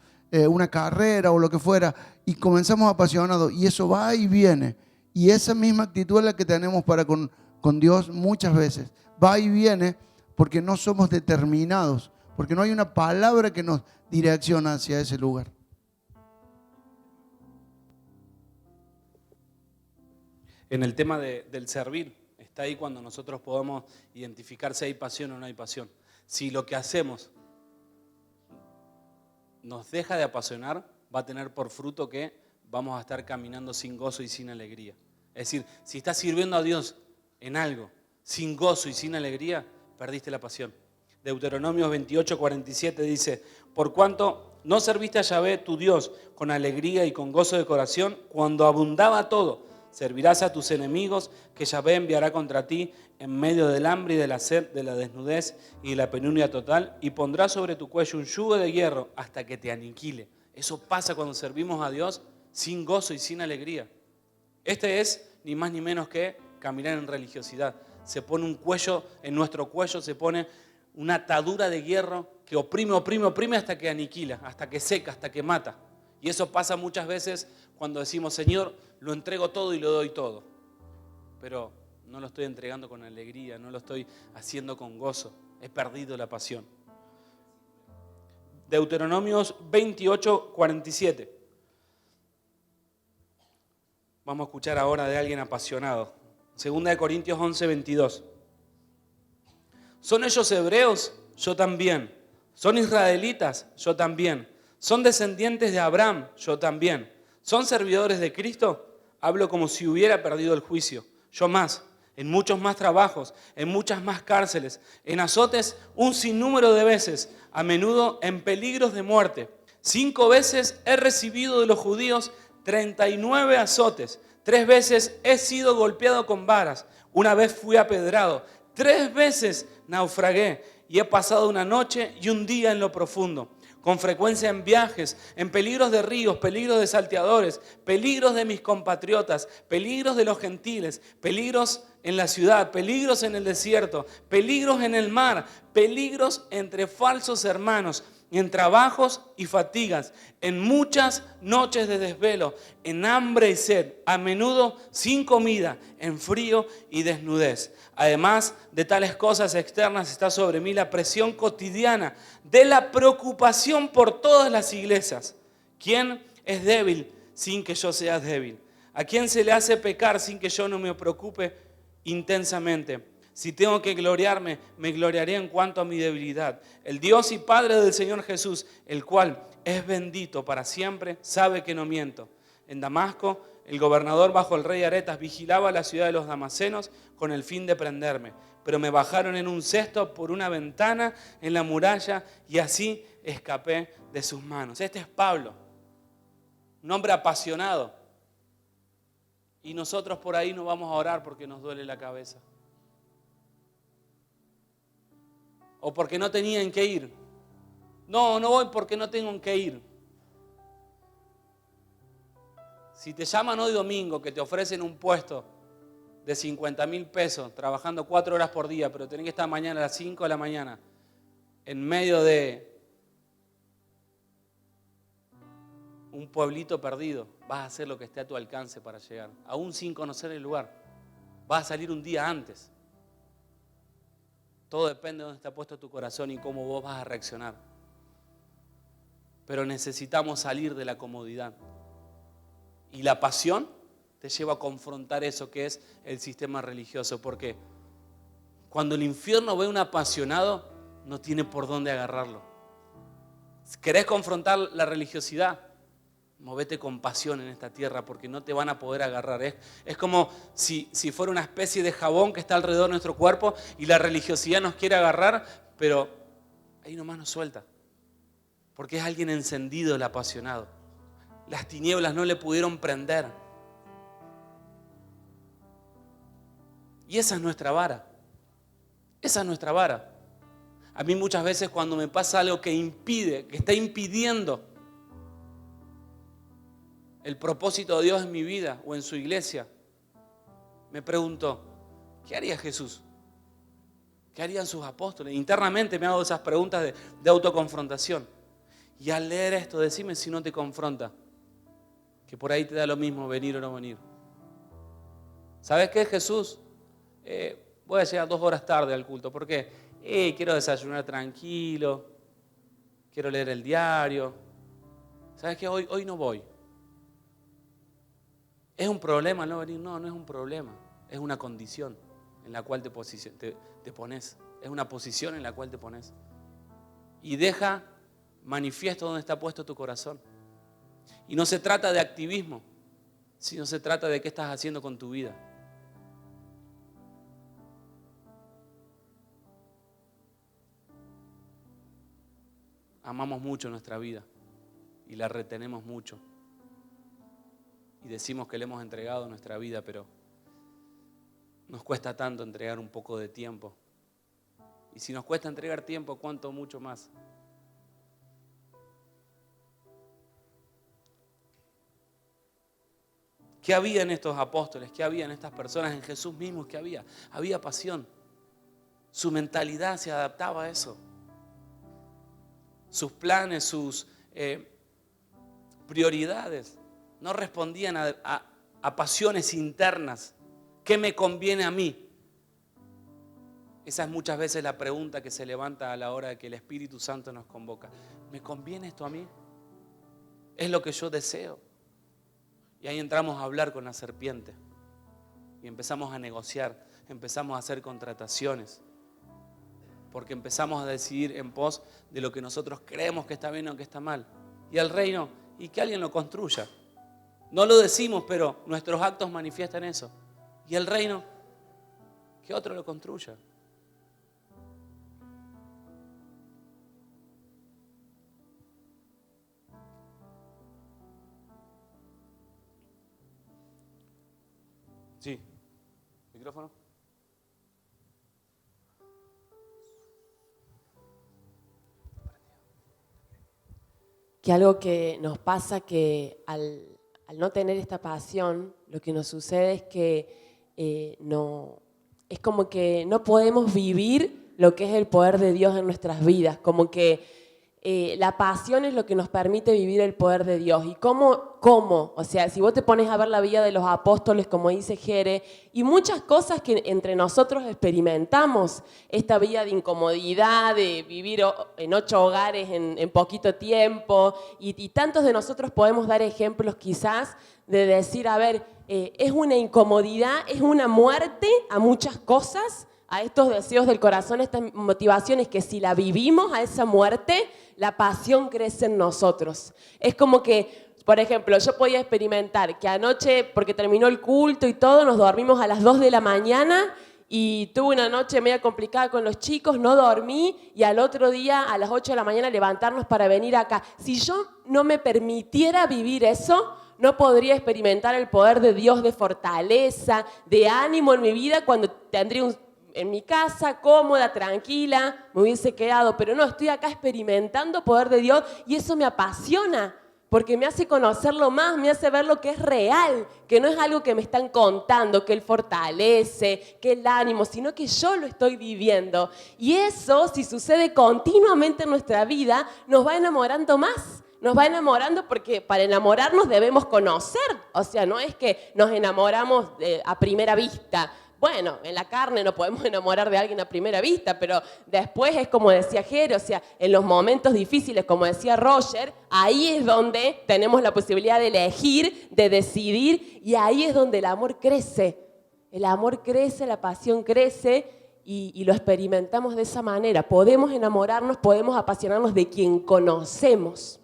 una carrera o lo que fuera, y comenzamos apasionados y eso va y viene. Y esa misma actitud es la que tenemos para con Dios muchas veces. Va y viene porque no somos determinados, porque no hay una palabra que nos direcciona hacia ese lugar. En el tema del servir, está ahí cuando nosotros podemos identificar si hay pasión o no hay pasión. Si lo que hacemos nos deja de apasionar, va a tener por fruto que vamos a estar caminando sin gozo y sin alegría. Es decir, si estás sirviendo a Dios en algo sin gozo y sin alegría, perdiste la pasión. Deuteronomios 28:47 dice: por cuanto no serviste a Yahvé tu Dios con alegría y con gozo de corazón, cuando abundaba todo, servirás a tus enemigos que Yahvé enviará contra ti en medio del hambre y de la sed, de la desnudez y de la penuria total, y pondrá sobre tu cuello un yugo de hierro hasta que te aniquile. Eso pasa cuando servimos a Dios sin gozo y sin alegría. Este es ni más ni menos que caminar en religiosidad. Se pone un cuello, en nuestro cuello se pone una atadura de hierro que oprime, oprime, oprime hasta que aniquila, hasta que seca, hasta que mata. Y eso pasa muchas veces cuando decimos: Señor, lo entrego todo y lo doy todo. Pero no lo estoy entregando con alegría, no lo estoy haciendo con gozo. He perdido la pasión. Deuteronomios 28:47. Vamos a escuchar ahora de alguien apasionado. 2 Corintios 11:22. ¿Son ellos hebreos? Yo también. ¿Son israelitas? Yo también. ¿Son descendientes de Abraham? Yo también. ¿Son servidores de Cristo? Hablo como si hubiera perdido el juicio. Yo más, en muchos más trabajos, en muchas más cárceles, en azotes un sinnúmero de veces, a menudo en peligros de muerte. 5 veces he recibido de los judíos 39 azotes. 3 veces he sido golpeado con varas. 1 vez fui apedrado. 3 veces naufragué y he pasado una noche y un día en lo profundo. Con frecuencia en viajes, en peligros de ríos, peligros de salteadores, peligros de mis compatriotas, peligros de los gentiles, peligros en la ciudad, peligros en el desierto, peligros en el mar, peligros entre falsos hermanos, en trabajos y fatigas, en muchas noches de desvelo, en hambre y sed, a menudo sin comida, en frío y desnudez. Además de tales cosas externas está sobre mí la presión cotidiana de la preocupación por todas las iglesias. ¿Quién es débil sin que yo sea débil? ¿A quién se le hace pecar sin que yo no me preocupe intensamente? Si tengo que gloriarme, me gloriaré en cuanto a mi debilidad. El Dios y Padre del Señor Jesús, el cual es bendito para siempre, sabe que no miento. En Damasco, el gobernador bajo el rey Aretas vigilaba la ciudad de los damasenos con el fin de prenderme. Pero me bajaron en un cesto por una ventana en la muralla y así escapé de sus manos. Este es Pablo, un hombre apasionado. Y nosotros por ahí no vamos a orar porque nos duele la cabeza. O porque no tenían que ir. No voy porque no tengo que ir. Si te llaman hoy domingo que te ofrecen un puesto de 50.000 pesos, trabajando 4 horas por día, pero tenés que estar mañana a las 5 de la mañana, en medio de un pueblito perdido, vas a hacer lo que esté a tu alcance para llegar, aún sin conocer el lugar. Vas a salir un día antes. Todo depende de dónde está puesto tu corazón y cómo vos vas a reaccionar. Pero necesitamos salir de la comodidad. Y la pasión te lleva a confrontar eso que es el sistema religioso. Porque cuando el infierno ve a un apasionado, no tiene por dónde agarrarlo. ¿Querés confrontar la religiosidad? Movete con pasión en esta tierra porque no te van a poder agarrar. Es como si fuera una especie de jabón que está alrededor de nuestro cuerpo y la religiosidad nos quiere agarrar, pero ahí nomás nos suelta. Porque es alguien encendido, el apasionado. Las tinieblas no le pudieron prender. Y esa es nuestra vara. Esa es nuestra vara. A mí muchas veces cuando me pasa algo que está impidiendo el propósito de Dios en mi vida o en su iglesia, me pregunto, ¿qué haría Jesús? ¿Qué harían sus apóstoles? Internamente me hago esas preguntas de autoconfrontación. Y al leer esto, decime si no te confronta, que por ahí te da lo mismo venir o no venir. ¿Sabes qué, Jesús? Voy a llegar 2 horas tarde al culto. ¿Por qué? Quiero desayunar tranquilo, quiero leer el diario. ¿Sabes qué? Hoy no voy. ¿Es un problema no venir? No, no es un problema. Es una condición en la cual te pones. Es una posición en la cual te pones. Y deja manifiesto dónde está puesto tu corazón. Y no se trata de activismo, sino se trata de qué estás haciendo con tu vida. Amamos mucho nuestra vida y la retenemos mucho. Y decimos que le hemos entregado nuestra vida, pero nos cuesta tanto entregar un poco de tiempo. Y si nos cuesta entregar tiempo, ¿cuánto mucho más? ¿Qué había en estos apóstoles? ¿Qué había en estas personas? En Jesús mismo, ¿qué había? Había pasión. Su mentalidad se adaptaba a eso. Sus planes, sus prioridades no respondían a pasiones internas. ¿Qué me conviene a mí? Esa es muchas veces la pregunta que se levanta a la hora de que el Espíritu Santo nos convoca. ¿Me conviene esto a mí? ¿Es lo que yo deseo? Y ahí entramos a hablar con la serpiente. Y empezamos a negociar, empezamos a hacer contrataciones. Porque empezamos a decidir en pos de lo que nosotros creemos que está bien o que está mal. Y el reino, y que alguien lo construya. No lo decimos, pero nuestros actos manifiestan eso. Y el reino, que otro lo construya. Sí. ¿Micrófono? Que algo que nos pasa que al no tener esta pasión, lo que nos sucede es que es como que no podemos vivir lo que es el poder de Dios en nuestras vidas, como que la pasión es lo que nos permite vivir el poder de Dios. ¿Y cómo? O sea, si vos te pones a ver la vida de los apóstoles, como dice Jere, y muchas cosas que entre nosotros experimentamos, esta vida de incomodidad, de vivir en 8 hogares en poquito tiempo, y tantos de nosotros podemos dar ejemplos quizás de decir, a ver, es una incomodidad, es una muerte a muchas cosas, a estos deseos del corazón, estas motivaciones que si la vivimos a esa muerte, la pasión crece en nosotros. Es como que Por ejemplo, yo podía experimentar que anoche, porque terminó el culto y todo, nos dormimos a las 2 de la mañana y tuve una noche media complicada con los chicos, no dormí y al otro día a las 8 de la mañana levantarnos para venir acá. Si yo no me permitiera vivir eso, no podría experimentar el poder de Dios de fortaleza, de ánimo en mi vida cuando tendría en mi casa, cómoda, tranquila, me hubiese quedado. Pero no, estoy acá experimentando poder de Dios y eso me apasiona. Porque me hace conocerlo más, me hace ver lo que es real, que no es algo que me están contando, que Él fortalece, que el ánimo, sino que yo lo estoy viviendo. Y eso, si sucede continuamente en nuestra vida, nos va enamorando más. Nos va enamorando porque para enamorarnos debemos conocer. O sea, no es que nos enamoramos a primera vista. Bueno, en la carne no podemos enamorar de alguien a primera vista, pero después es como decía Jero, o sea, en los momentos difíciles, como decía Roger, ahí es donde tenemos la posibilidad de elegir, de decidir, y ahí es donde el amor crece. El amor crece, la pasión crece, y lo experimentamos de esa manera. Podemos enamorarnos, podemos apasionarnos de quien conocemos.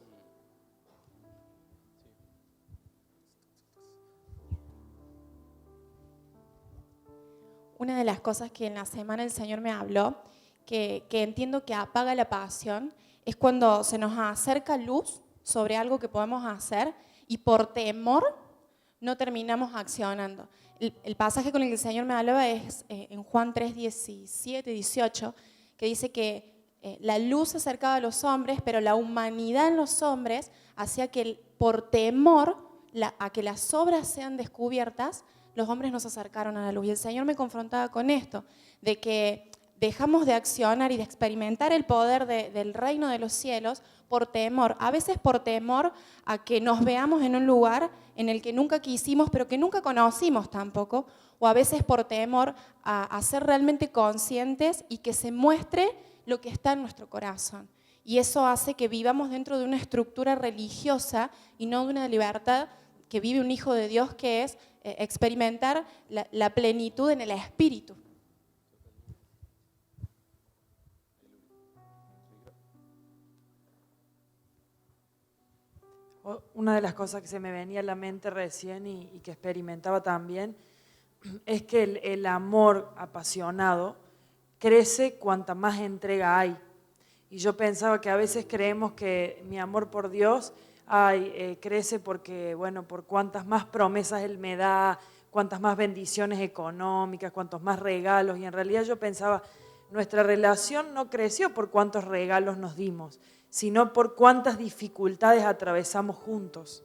Una de las cosas que en la semana el Señor me habló, que entiendo que apaga la pasión, es cuando se nos acerca luz sobre algo que podemos hacer y por temor no terminamos accionando. El pasaje con el que el Señor me hablaba es en Juan 3, 17, 18, que dice que la luz se acercaba a los hombres, pero la humanidad en los hombres hacía que por temor a que las obras sean descubiertas, los hombres nos acercaron a la luz. Y el Señor me confrontaba con esto, de que dejamos de accionar y de experimentar el poder del reino de los cielos por temor. A veces por temor a que nos veamos en un lugar en el que nunca quisimos, pero que nunca conocimos tampoco. O a veces por temor a ser realmente conscientes y que se muestre lo que está en nuestro corazón. Y eso hace que vivamos dentro de una estructura religiosa y no de una libertad que vive un hijo de Dios, que es experimentar la plenitud en el espíritu. Una de las cosas que se me venía a la mente recién y que experimentaba también es que el amor apasionado crece cuanta más entrega hay. Y yo pensaba que a veces creemos que mi amor por Dios crece porque, bueno, por cuantas más promesas Él me da, cuantas más bendiciones económicas, cuantos más regalos. Y en realidad yo pensaba, nuestra relación no creció por cuántos regalos nos dimos, sino por cuántas dificultades atravesamos juntos.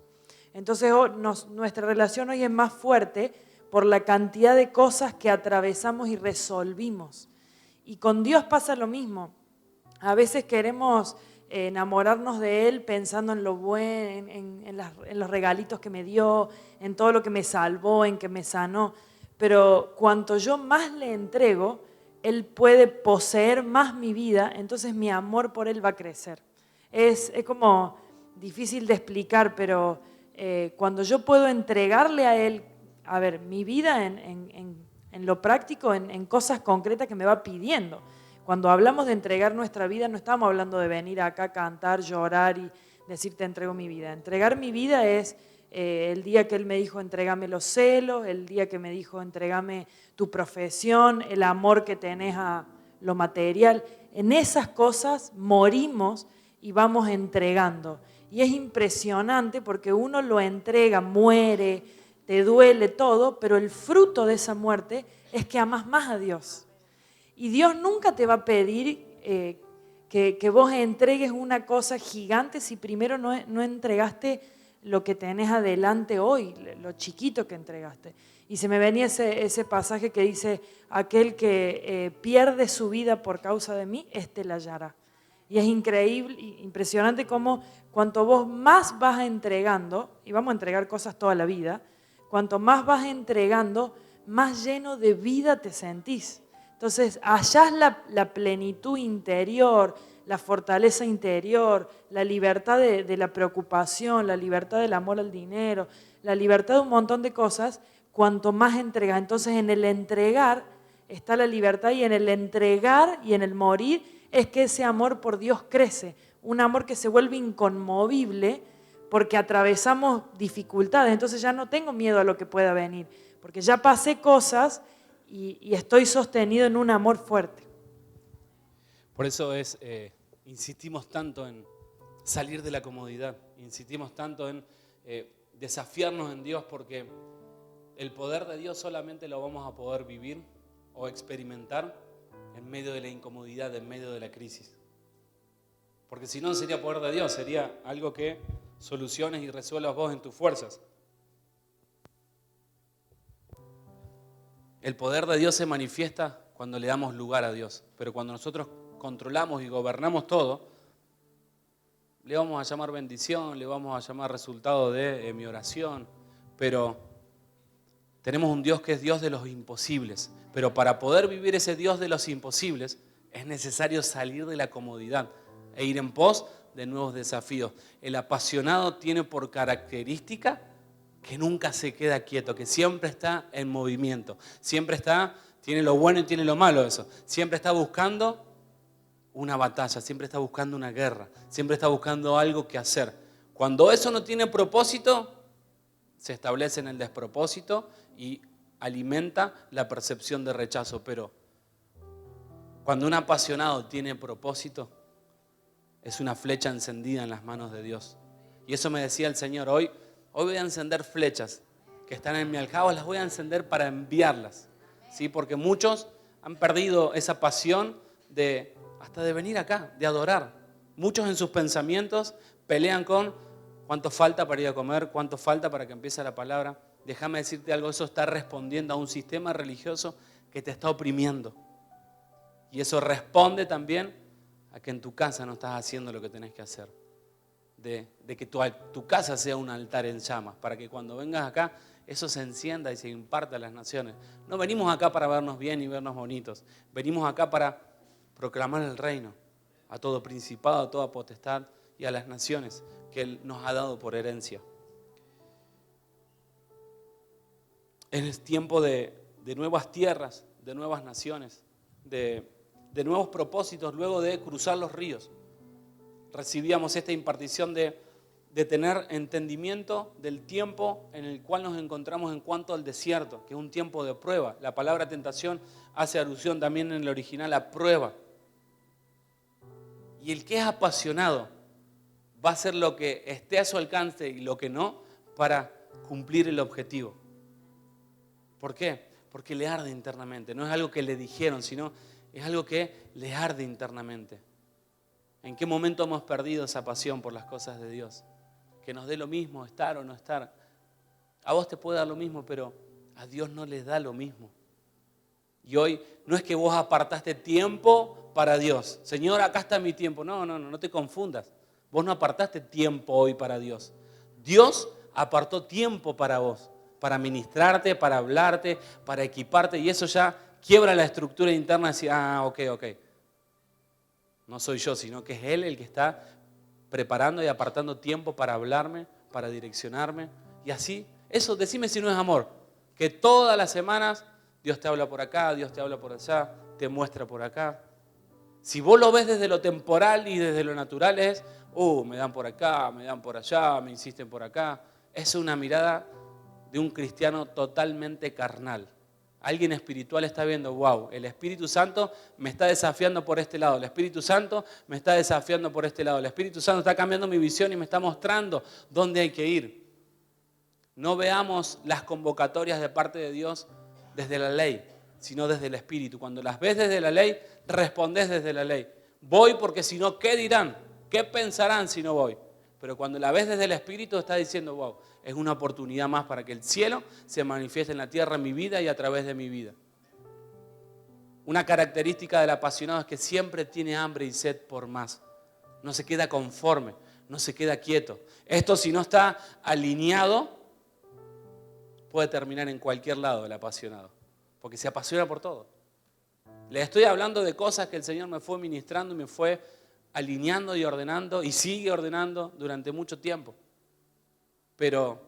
Entonces nuestra relación hoy es más fuerte por la cantidad de cosas que atravesamos y resolvimos. Y con Dios pasa lo mismo. A veces queremos enamorarnos de Él pensando en lo bueno, en los regalitos que me dio, en todo lo que me salvó, en que me sanó. Pero cuanto yo más le entrego, Él puede poseer más mi vida, entonces mi amor por Él va a crecer. Es como difícil de explicar, pero cuando yo puedo entregarle a Él, a ver, mi vida en lo práctico, en cosas concretas que me va pidiendo. Cuando hablamos de entregar nuestra vida, no estamos hablando de venir acá a cantar, llorar y decir te entrego mi vida. Entregar mi vida es el día que Él me dijo entrégame los celos, el día que me dijo entrégame tu profesión, el amor que tenés a lo material. En esas cosas morimos y vamos entregando. Y es impresionante porque uno lo entrega, muere, te duele todo, pero el fruto de esa muerte es que amas más a Dios. Y Dios nunca te va a pedir que vos entregues una cosa gigante si primero no entregaste lo que tenés adelante hoy, lo chiquito que entregaste. Y se me venía ese pasaje que dice, aquel que pierde su vida por causa de mí, este la hallará. Y es increíble, impresionante cómo cuanto vos más vas entregando, y vamos a entregar cosas toda la vida, cuanto más vas entregando, más lleno de vida te sentís. Entonces, hallás la plenitud interior, la fortaleza interior, la libertad de la preocupación, la libertad del amor al dinero, la libertad de un montón de cosas, cuanto más entregas. Entonces, en el entregar está la libertad y en el entregar y en el morir es que ese amor por Dios crece. Un amor que se vuelve inconmovible porque atravesamos dificultades, entonces ya no tengo miedo a lo que pueda venir, porque ya pasé cosas y estoy sostenido en un amor fuerte. Por eso insistimos tanto en salir de la comodidad, insistimos tanto en desafiarnos en Dios, porque el poder de Dios solamente lo vamos a poder vivir o experimentar en medio de la incomodidad, en medio de la crisis. Porque si no sería poder de Dios, sería algo que soluciones y resuelvas vos en tus fuerzas. El poder de Dios se manifiesta cuando le damos lugar a Dios, pero cuando nosotros controlamos y gobernamos todo, le vamos a llamar bendición, le vamos a llamar resultado de mi oración, pero tenemos un Dios que es Dios de los imposibles. Pero para poder vivir ese Dios de los imposibles es necesario salir de la comodidad e ir en pos de nuevos desafíos. El apasionado tiene por característica que nunca se queda quieto, que siempre está en movimiento, siempre tiene lo bueno y tiene lo malo eso, siempre está buscando una batalla, siempre está buscando una guerra, siempre está buscando algo que hacer. Cuando eso no tiene propósito, se establece en el despropósito y alimenta la percepción de rechazo. Pero cuando un apasionado tiene propósito, es una flecha encendida en las manos de Dios. Y eso me decía el Señor, hoy voy a encender flechas que están en mi aljaba, las voy a encender para enviarlas, ¿sí? Porque muchos han perdido esa pasión hasta de venir acá, de adorar. Muchos en sus pensamientos pelean con cuánto falta para ir a comer, cuánto falta para que empiece la palabra. Déjame decirte algo, eso está respondiendo a un sistema religioso que te está oprimiendo. Y eso responde también a que en tu casa no estás haciendo lo que tenés que hacer. De que tu casa sea un altar en llamas, para que cuando vengas acá, eso se encienda y se imparta a las naciones. No venimos acá para vernos bien y vernos bonitos. Venimos acá para proclamar el reino a todo principado, a toda potestad y a las naciones que Él nos ha dado por herencia. Es tiempo de nuevas tierras, de nuevas naciones, de nuevos propósitos luego de cruzar los ríos. Recibíamos esta impartición de tener entendimiento del tiempo en el cual nos encontramos en cuanto al desierto, que es un tiempo de prueba. La palabra tentación hace alusión también en el original a prueba. Y el que es apasionado va a hacer lo que esté a su alcance y lo que no para cumplir el objetivo. ¿Por qué? Porque le arde internamente. No es algo que le dijeron, sino es algo que le arde internamente. ¿En qué momento hemos perdido esa pasión por las cosas de Dios? Que nos dé lo mismo, estar o no estar. A vos te puede dar lo mismo, pero a Dios no le da lo mismo. Y hoy no es que vos apartaste tiempo para Dios. Señor, acá está mi tiempo. No te confundas. Vos no apartaste tiempo hoy para Dios. Dios apartó tiempo para vos, para ministrarte, para hablarte, para equiparte. Y eso ya quiebra la estructura interna y decir, ok. No soy yo, sino que es Él el que está preparando y apartando tiempo para hablarme, para direccionarme. Y así, eso, decime si no es amor. Que todas las semanas Dios te habla por acá, Dios te habla por allá, te muestra por acá. Si vos lo ves desde lo temporal y desde lo natural es, me dan por acá, me dan por allá, me insisten por acá. Es una mirada de un cristiano totalmente carnal. Alguien espiritual está viendo, wow, el Espíritu Santo me está desafiando por este lado, el Espíritu Santo me está desafiando por este lado, el Espíritu Santo está cambiando mi visión y me está mostrando dónde hay que ir. No veamos las convocatorias de parte de Dios desde la ley, sino desde el Espíritu. Cuando las ves desde la ley, respondés desde la ley. Voy porque si no, ¿qué dirán? ¿Qué pensarán si no voy? Pero cuando la ves desde el Espíritu, estás diciendo, wow, es una oportunidad más para que el cielo se manifieste en la tierra en mi vida y a través de mi vida. Una característica del apasionado es que siempre tiene hambre y sed por más. No se queda conforme, no se queda quieto. Esto, si no está alineado, puede terminar en cualquier lado el apasionado, porque se apasiona por todo. Le estoy hablando de cosas que el Señor me fue ministrando y me fue alineando y ordenando y sigue ordenando durante mucho tiempo. Pero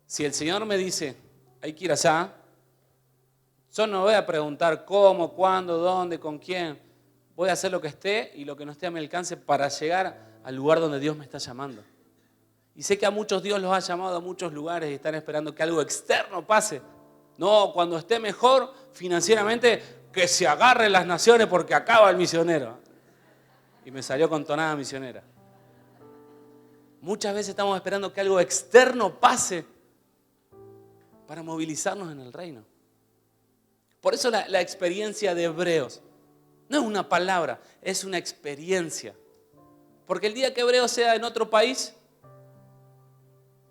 si el Señor me dice, hay que ir allá, yo no voy a preguntar cómo, cuándo, dónde, con quién. Voy a hacer lo que esté y lo que no esté a mi alcance para llegar al lugar donde Dios me está llamando. Y sé que a muchos Dios los ha llamado a muchos lugares y están esperando que algo externo pase. No, cuando esté mejor financieramente, que se agarren las naciones porque acaba el misionero. Y me salió con tonada misionera. Muchas veces estamos esperando que algo externo pase para movilizarnos en el reino. Por eso la experiencia de Hebreos no es una palabra, es una experiencia. Porque el día que Hebreos sea en otro país,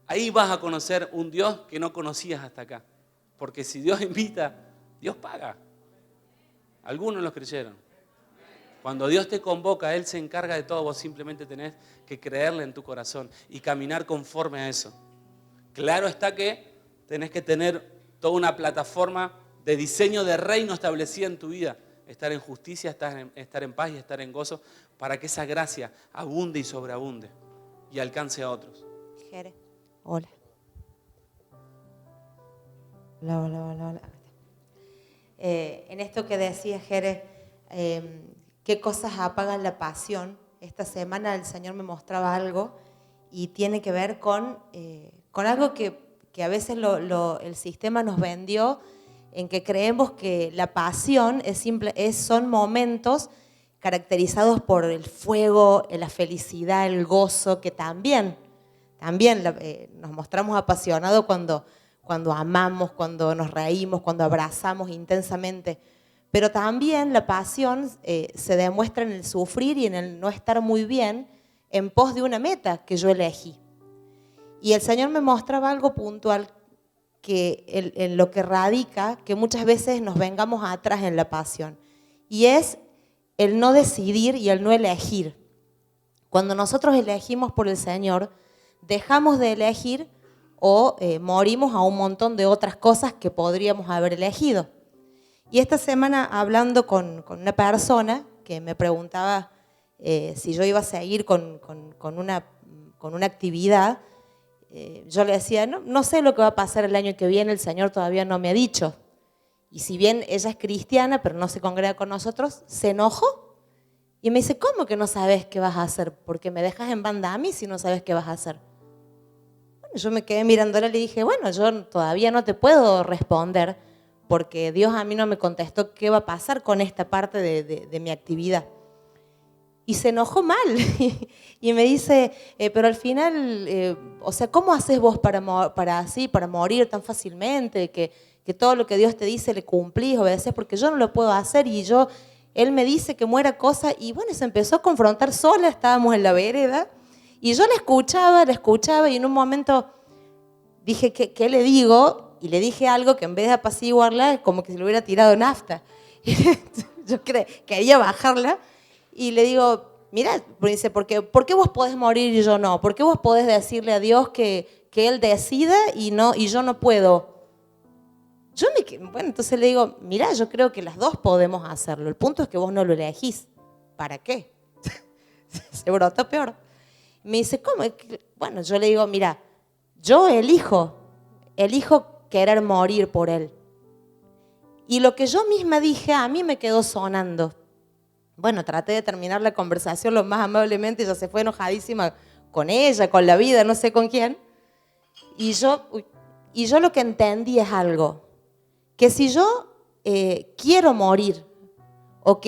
ahí vas a conocer un Dios que no conocías hasta acá. Porque si Dios invita, Dios paga. Algunos lo creyeron. Cuando Dios te convoca, Él se encarga de todo. Vos simplemente tenés que creerle en tu corazón y caminar conforme a eso. Claro está que tenés que tener toda una plataforma de diseño de reino establecida en tu vida. Estar en justicia, estar en paz y estar en gozo para que esa gracia abunde y sobreabunde y alcance a otros. Jere, hola. Hola. En esto que decía Jere, ¿qué cosas apagan la pasión? Esta semana el Señor me mostraba algo y tiene que ver con algo que a veces el sistema nos vendió, en que creemos que la pasión son momentos caracterizados por el fuego, la felicidad, el gozo, que también nos mostramos apasionados cuando amamos, cuando nos reímos, cuando abrazamos intensamente. Pero también la pasión se demuestra en el sufrir y en el no estar muy bien en pos de una meta que yo elegí. Y el Señor me mostraba algo puntual en lo que radica que muchas veces nos vengamos atrás en la pasión. Y es el no decidir y el no elegir. Cuando nosotros elegimos por el Señor, dejamos de elegir o morimos a un montón de otras cosas que podríamos haber elegido. Y esta semana, hablando con una persona que me preguntaba si yo iba a seguir con una actividad, yo le decía, no sé lo que va a pasar el año que viene, el Señor todavía no me ha dicho. Y si bien ella es cristiana, pero no se congrega con nosotros, se enojó y me dice, ¿cómo que no sabes qué vas a hacer? Porque me dejas en banda a mí si no sabes qué vas a hacer. Bueno, yo me quedé mirándola y le dije, bueno, yo todavía no te puedo responder porque Dios a mí no me contestó qué va a pasar con esta parte de mi actividad. Y se enojó mal y me dice, pero al final, ¿cómo haces vos para morir tan fácilmente? Que todo lo que Dios te dice le cumplís, obedeces, porque yo no lo puedo hacer y Él me dice que muera cosa. Y bueno, se empezó a confrontar sola, estábamos en la vereda y yo la escuchaba y en un momento dije, ¿qué le digo? Y le dije algo que en vez de apaciguarla, como que se le hubiera tirado nafta. Yo quería bajarla. Y le digo, mira, dice, ¿por qué vos podés morir y yo no? ¿Por qué vos podés decirle a Dios que Él decida y yo no puedo? Bueno, entonces le digo, mira, yo creo que las dos podemos hacerlo. El punto es que vos no lo elegís. ¿Para qué? Se brotó peor. Me dice, ¿cómo? Bueno, yo le digo, mira, yo elijo querer morir por Él. Y lo que yo misma dije, a mí me quedó sonando. Bueno, traté de terminar la conversación lo más amablemente, ella se fue enojadísima con ella, con la vida, no sé con quién. Y yo lo que entendí es algo, que si yo quiero morir, o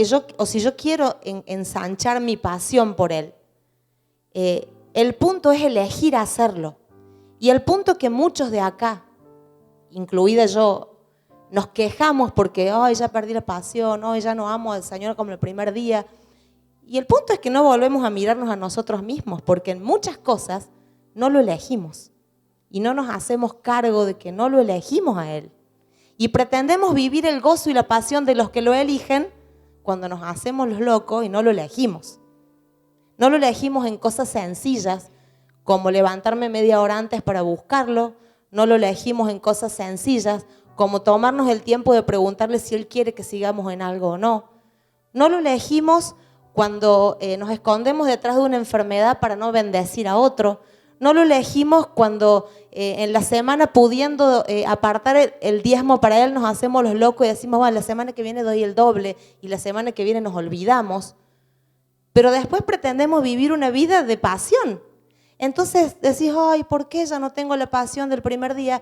si yo quiero ensanchar mi pasión por Él, el punto es elegir hacerlo. Y el punto que muchos de acá, incluida yo, nos quejamos porque ya perdí la pasión, ya no amo al Señor como el primer día. Y el punto es que no volvemos a mirarnos a nosotros mismos, porque en muchas cosas no lo elegimos. Y no nos hacemos cargo de que no lo elegimos a Él. Y pretendemos vivir el gozo y la pasión de los que lo eligen cuando nos hacemos los locos y no lo elegimos. No lo elegimos en cosas sencillas, como levantarme media hora antes para buscarlo. No lo elegimos en cosas sencillas, como tomarnos el tiempo de preguntarle si Él quiere que sigamos en algo o no. No lo elegimos cuando nos escondemos detrás de una enfermedad para no bendecir a otro. No lo elegimos cuando en la semana, pudiendo apartar el diezmo para Él, nos hacemos los locos y decimos, bueno, la semana que viene doy el doble y la semana que viene nos olvidamos. Pero después pretendemos vivir una vida de pasión. Entonces decís, ay, ¿por qué ya no tengo la pasión del primer día?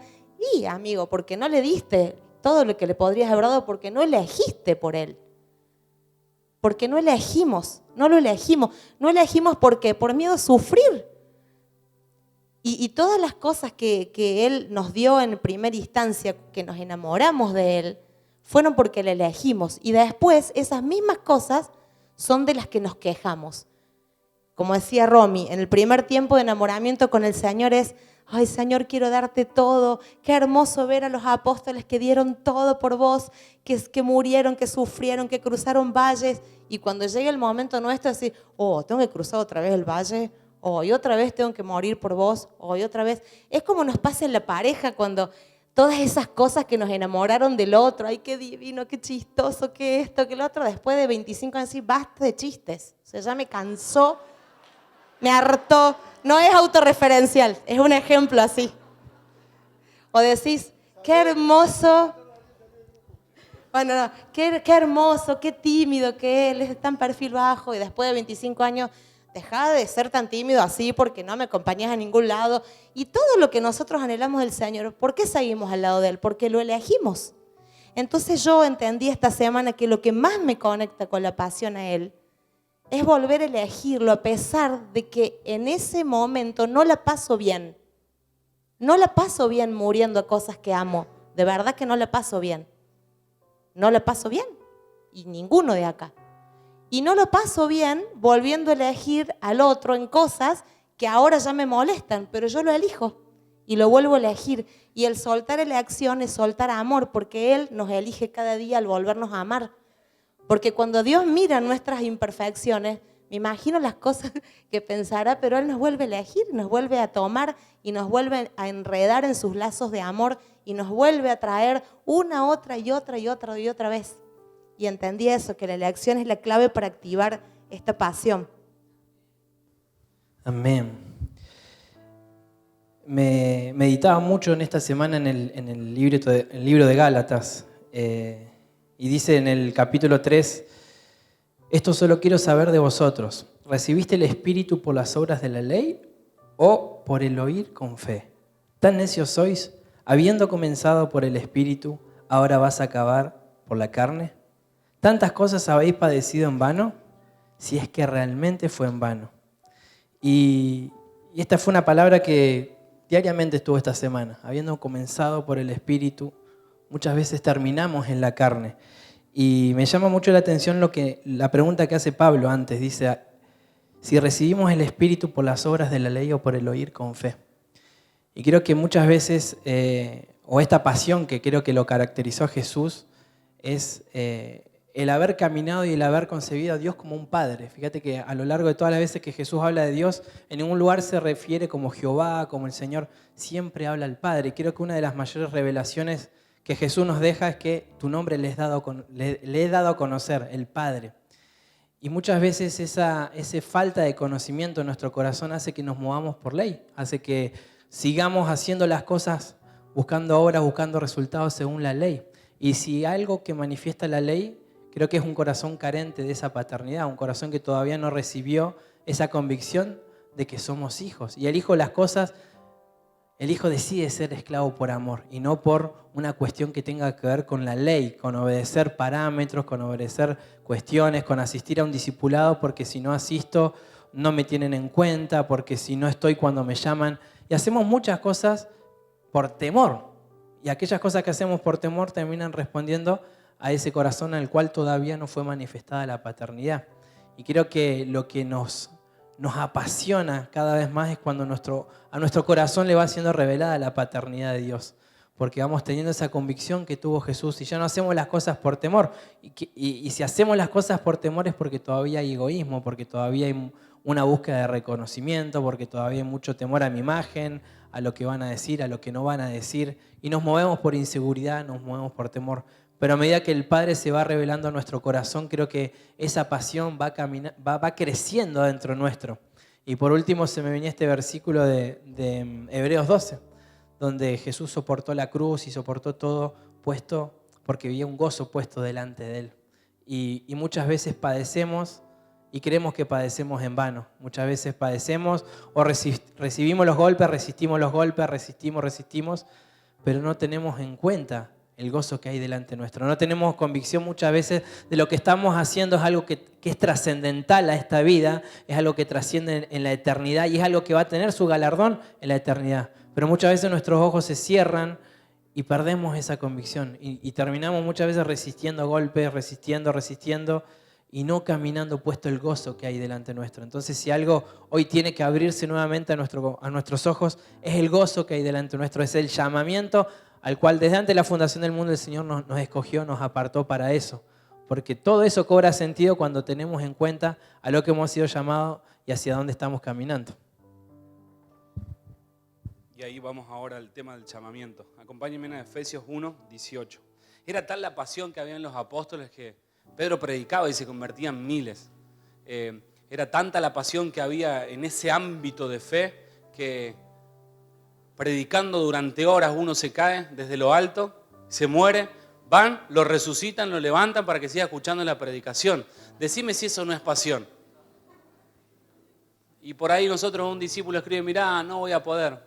Y, amigo, porque no le diste todo lo que le podrías haber dado, porque no elegiste por él. Porque no elegimos, no lo elegimos. No elegimos porque por miedo a sufrir. Y todas las cosas que Él nos dio en primera instancia, que nos enamoramos de Él, fueron porque le elegimos. Y después esas mismas cosas son de las que nos quejamos. Como decía Romy, en el primer tiempo de enamoramiento con el Señor es, ay Señor, quiero darte todo. Qué hermoso ver a los apóstoles que dieron todo por vos, que murieron, que sufrieron, que cruzaron valles. Y cuando llega el momento nuestro, así, oh, tengo que cruzar otra vez el valle. Hoy otra vez tengo que morir por vos, hoy otra vez. Es como nos pasa en la pareja cuando todas esas cosas que nos enamoraron del otro, ay, qué divino, qué chistoso, qué esto, qué lo otro, después de 25 años, sí, basta de chistes. O sea, ya me cansó, me hartó. No es autorreferencial, es un ejemplo así. O decís, qué hermoso. Bueno, no, qué hermoso, qué tímido que él es tan perfil bajo y después de 25 años... Dejá de ser tan tímido así porque no me acompañás a ningún lado. Y todo lo que nosotros anhelamos del Señor, ¿por qué seguimos al lado de Él? Porque lo elegimos. Entonces yo entendí esta semana que lo que más me conecta con la pasión a Él es volver a elegirlo a pesar de que en ese momento no la paso bien. No la paso bien muriendo a cosas que amo. De verdad que no la paso bien. No la paso bien. Y ninguno de acá. Y no lo paso bien volviendo a elegir al otro en cosas que ahora ya me molestan, pero yo lo elijo y lo vuelvo a elegir. Y el soltar elección es soltar amor, porque Él nos elige cada día al volvernos a amar. Porque cuando Dios mira nuestras imperfecciones, me imagino las cosas que pensará, pero Él nos vuelve a elegir, nos vuelve a tomar y nos vuelve a enredar en sus lazos de amor y nos vuelve a traer una, otra y otra y otra y otra vez. Y entendí eso, que la elección es la clave para activar esta pasión. Amén. Me meditaba mucho en esta semana en el libro de Gálatas. Y dice en el capítulo 3, esto solo quiero saber de vosotros. ¿Recibiste el Espíritu por las obras de la ley o por el oír con fe? ¿Tan necios sois? Habiendo comenzado por el Espíritu, ¿ahora vas a acabar por la carne? ¿Tantas cosas habéis padecido en vano? Si es que realmente fue en vano. Y esta fue una palabra que diariamente estuvo esta semana. Habiendo comenzado por el Espíritu, muchas veces terminamos en la carne. Y me llama mucho la atención la pregunta que hace Pablo antes. Dice, si recibimos el Espíritu por las obras de la ley o por el oír con fe. Y creo que muchas veces, o esta pasión que creo que lo caracterizó a Jesús, es el haber caminado y el haber concebido a Dios como un padre. Fíjate que a lo largo de todas las veces que Jesús habla de Dios, en ningún lugar se refiere como Jehová, como el Señor, siempre habla al Padre. Y creo que una de las mayores revelaciones que Jesús nos deja es que tu nombre le he dado a conocer, el Padre. Y muchas veces esa falta de conocimiento en nuestro corazón hace que nos movamos por ley, hace que sigamos haciendo las cosas buscando obras, buscando resultados según la ley. Y si algo que manifiesta la ley, creo que es un corazón carente de esa paternidad, un corazón que todavía no recibió esa convicción de que somos hijos. Y el hijo decide ser esclavo por amor y no por una cuestión que tenga que ver con la ley, con obedecer parámetros, con obedecer cuestiones, con asistir a un discipulado porque si no asisto no me tienen en cuenta, porque si no estoy cuando me llaman. Y hacemos muchas cosas por temor. Y aquellas cosas que hacemos por temor terminan respondiendo a ese corazón al cual todavía no fue manifestada la paternidad. Y creo que lo que nos apasiona cada vez más es cuando a nuestro corazón le va siendo revelada la paternidad de Dios. Porque vamos teniendo esa convicción que tuvo Jesús y ya no hacemos las cosas por temor. Y si hacemos las cosas por temor es porque todavía hay egoísmo, porque todavía hay una búsqueda de reconocimiento, porque todavía hay mucho temor a mi imagen, a lo que van a decir, a lo que no van a decir. Y nos movemos por inseguridad, nos movemos por temor. Pero a medida que el Padre se va revelando a nuestro corazón, creo que esa pasión va creciendo dentro nuestro. Y por último se me venía este versículo de Hebreos 12, donde Jesús soportó la cruz y soportó todo puesto porque había un gozo puesto delante de Él. Y muchas veces padecemos y creemos que padecemos en vano. Muchas veces padecemos o recibimos los golpes, resistimos, pero no tenemos en cuenta el gozo que hay delante nuestro. No tenemos convicción muchas veces de lo que estamos haciendo es algo que es trascendental a esta vida, es algo que trasciende en la eternidad y es algo que va a tener su galardón en la eternidad. Pero muchas veces nuestros ojos se cierran y perdemos esa convicción y terminamos muchas veces resistiendo golpes, resistiendo y no caminando puesto el gozo que hay delante nuestro. Entonces, si algo hoy tiene que abrirse nuevamente a nuestros ojos, es el gozo que hay delante nuestro, es el llamamiento al cual desde antes de la fundación del mundo el Señor nos escogió, nos apartó para eso. Porque todo eso cobra sentido cuando tenemos en cuenta a lo que hemos sido llamados y hacia dónde estamos caminando. Y ahí vamos ahora al tema del llamamiento. Acompáñenme a Efesios 1, 18. Era tal la pasión que había en los apóstoles que Pedro predicaba y se convertían miles. Era tanta la pasión que había en ese ámbito de fe que predicando durante horas uno se cae desde lo alto, se muere, van, lo resucitan, lo levantan para que siga escuchando la predicación. Decime si eso no es pasión. Y por ahí nosotros, un discípulo escribe, mirá, no voy a poder.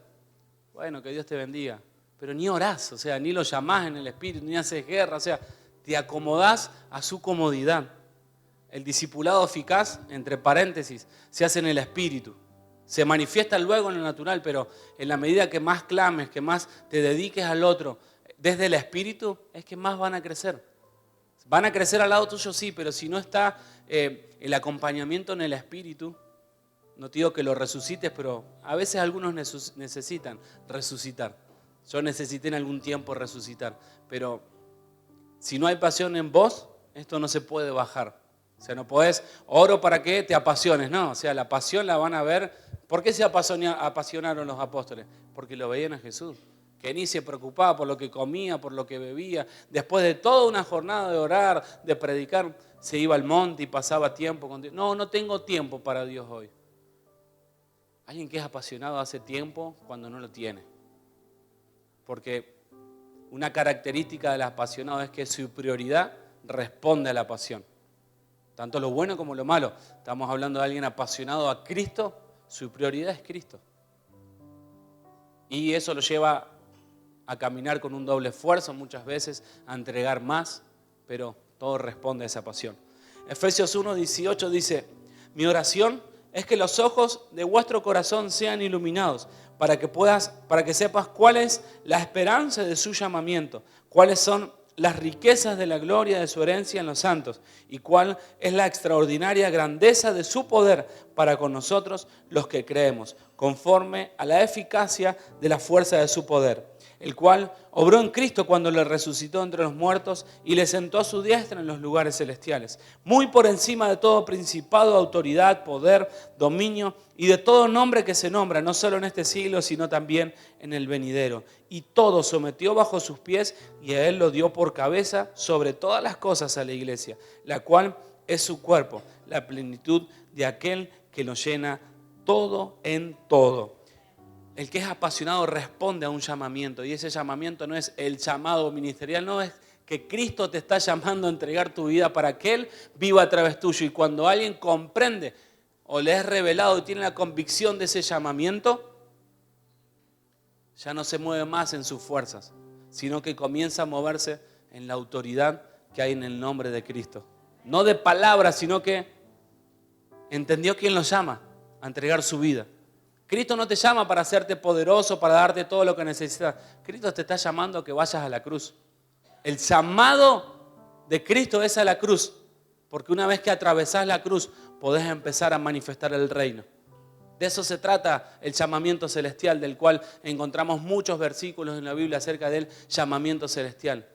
Bueno, que Dios te bendiga. Pero ni orás, o sea, ni lo llamás en el espíritu, ni haces guerra, o sea, te acomodás a su comodidad. El discipulado eficaz, entre paréntesis, se hace en el espíritu. Se manifiesta luego en lo natural, pero en la medida que más clames, que más te dediques al otro, desde el espíritu, es que más van a crecer. Van a crecer al lado tuyo, sí, pero si no está el acompañamiento en el espíritu, no te digo que lo resucites, pero a veces algunos necesitan resucitar. Yo necesité en algún tiempo resucitar, pero si no hay pasión en vos, esto no se puede bajar. O sea, no podés, oro para que te apasiones, no. O sea, la pasión la van a ver. ¿Por qué se apasionaron los apóstoles? Porque lo veían a Jesús, que ni se preocupaba por lo que comía, por lo que bebía. Después de toda una jornada de orar, de predicar, se iba al monte y pasaba tiempo con Dios. No tengo tiempo para Dios hoy. Alguien que es apasionado hace tiempo cuando no lo tiene. Porque una característica del apasionado es que su prioridad responde a la pasión. Tanto lo bueno como lo malo. Estamos hablando de alguien apasionado a Cristo, su prioridad es Cristo. Y eso lo lleva a caminar con un doble esfuerzo muchas veces, a entregar más, pero todo responde a esa pasión. Efesios 1, 18 dice, mi oración es que los ojos de vuestro corazón sean iluminados, para que sepas cuál es la esperanza de su llamamiento, cuáles son las riquezas de la gloria de su herencia en los santos y cuál es la extraordinaria grandeza de su poder para con nosotros los que creemos, conforme a la eficacia de la fuerza de su poder, el cual obró en Cristo cuando le resucitó entre los muertos y le sentó a su diestra en los lugares celestiales, muy por encima de todo principado, autoridad, poder, dominio y de todo nombre que se nombra, no solo en este siglo, sino también en el venidero. Y todo sometió bajo sus pies y a él lo dio por cabeza sobre todas las cosas a la iglesia, la cual es su cuerpo, la plenitud de aquel que lo llena todo en todo. El que es apasionado responde a un llamamiento y ese llamamiento no es el llamado ministerial, no es que Cristo te está llamando a entregar tu vida para que Él viva a través tuyo. Y cuando alguien comprende o le es revelado y tiene la convicción de ese llamamiento, ya no se mueve más en sus fuerzas, sino que comienza a moverse en la autoridad que hay en el nombre de Cristo. No de palabras, sino que entendió quién lo llama a entregar su vida. Cristo no te llama para hacerte poderoso, para darte todo lo que necesitas. Cristo te está llamando a que vayas a la cruz. El llamado de Cristo es a la cruz, porque una vez que atravesás la cruz, podés empezar a manifestar el reino. De eso se trata el llamamiento celestial, del cual encontramos muchos versículos en la Biblia acerca del llamamiento celestial.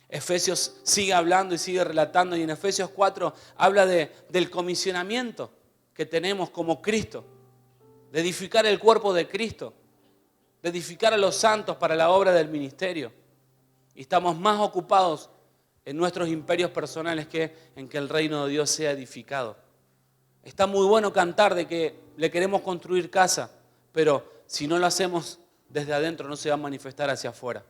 Efesios sigue hablando y sigue relatando, y en Efesios 4 habla del comisionamiento que tenemos como Cristo, de edificar el cuerpo de Cristo, de edificar a los santos para la obra del ministerio. Y estamos más ocupados en nuestros imperios personales que en que el reino de Dios sea edificado. Está muy bueno cantar de que le queremos construir casa, pero si no lo hacemos desde adentro no se va a manifestar hacia afuera.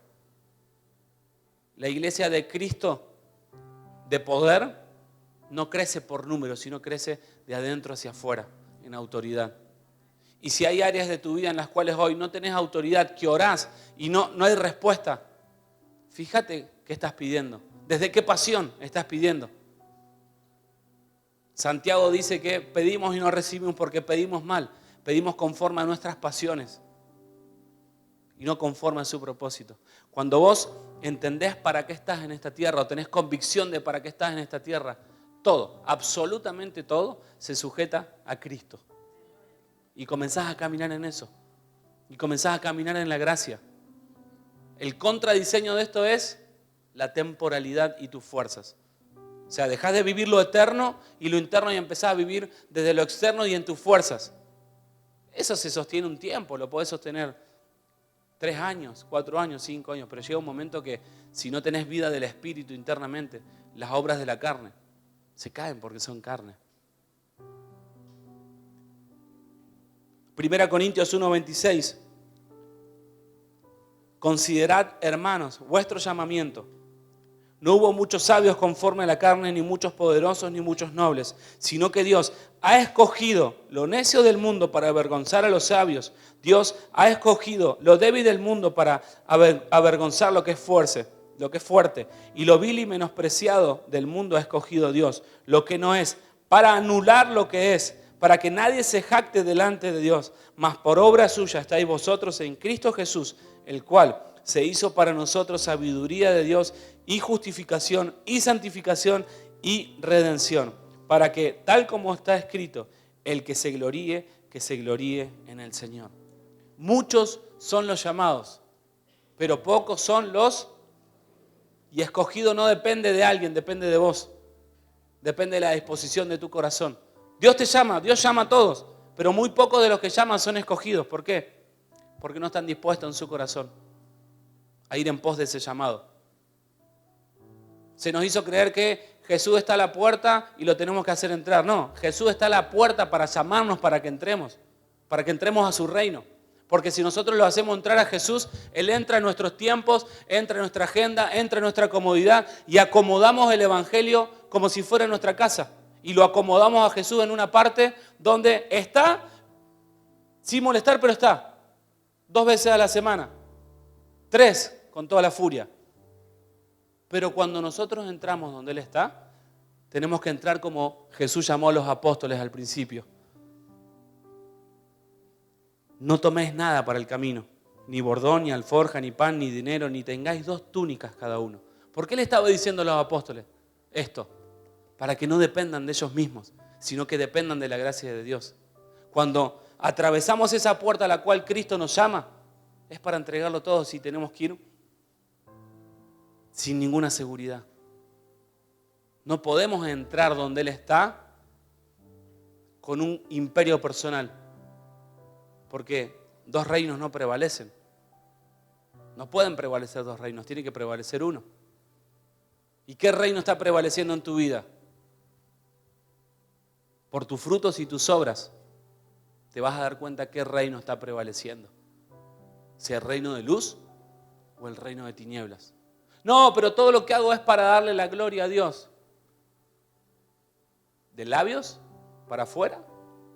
La iglesia de Cristo de poder no crece por números, sino crece de adentro hacia afuera, en autoridad. Y si hay áreas de tu vida en las cuales hoy no tenés autoridad, que orás y no hay respuesta, fíjate qué estás pidiendo. ¿Desde qué pasión estás pidiendo? Santiago dice que pedimos y no recibimos porque pedimos mal. Pedimos conforme a nuestras pasiones y no conforme a su propósito. Cuando vos entendés para qué estás en esta tierra o tenés convicción de para qué estás en esta tierra, todo, absolutamente todo, se sujeta a Cristo. Y comenzás a caminar en eso. Y comenzás a caminar en la gracia. El contradiseño de esto es la temporalidad y tus fuerzas. O sea, dejás de vivir lo eterno y lo interno y empezás a vivir desde lo externo y en tus fuerzas. Eso se sostiene un tiempo, lo podés sostener 3 años, 4 años, 5 años, pero llega un momento que si no tenés vida del Espíritu internamente, las obras de la carne se caen porque son carne. 1 Corintios 1:26. Considerad, hermanos, vuestro llamamiento. No hubo muchos sabios conforme a la carne, ni muchos poderosos, ni muchos nobles, sino que Dios ha escogido lo necio del mundo para avergonzar a los sabios. Dios ha escogido lo débil del mundo para avergonzar lo que es fuerte. Y lo vil y menospreciado del mundo ha escogido Dios, lo que no es, para anular lo que es, para que nadie se jacte delante de Dios. Mas por obra suya estáis vosotros en Cristo Jesús, el cual se hizo para nosotros sabiduría de Dios y justificación y santificación y redención, para que, tal como está escrito, el que se gloríe en el Señor. Muchos son los llamados, pero pocos son los... Y escogido no depende de alguien, depende de vos. Depende de la disposición de tu corazón. Dios te llama, Dios llama a todos, pero muy pocos de los que llaman son escogidos. ¿Por qué? Porque no están dispuestos en su corazón a ir en pos de ese llamado. Se nos hizo creer que Jesús está a la puerta y lo tenemos que hacer entrar. No, Jesús está a la puerta para llamarnos para que entremos a su reino. Porque si nosotros lo hacemos entrar a Jesús, Él entra en nuestros tiempos, entra en nuestra agenda, entra en nuestra comodidad y acomodamos el Evangelio como si fuera nuestra casa. Y lo acomodamos a Jesús en una parte donde está, sin molestar, pero está. 2 veces a la semana. 3 con toda la furia. Pero cuando nosotros entramos donde Él está, tenemos que entrar como Jesús llamó a los apóstoles al principio. No toméis nada para el camino, ni bordón, ni alforja, ni pan, ni dinero, ni tengáis 2 túnicas cada uno. ¿Por qué le estaba diciendo a los apóstoles esto? Para que no dependan de ellos mismos, sino que dependan de la gracia de Dios. Cuando atravesamos esa puerta a la cual Cristo nos llama, es para entregarlo todo si tenemos que ir sin ninguna seguridad. No podemos entrar donde Él está con un imperio personal. Porque 2 reinos no prevalecen. No pueden prevalecer 2 reinos, tiene que prevalecer uno. ¿Y qué reino está prevaleciendo en tu vida? Por tus frutos y tus obras te vas a dar cuenta qué reino está prevaleciendo. ¿Sea el reino de luz o el reino de tinieblas? No, pero todo lo que hago es para darle la gloria a Dios. ¿De labios para afuera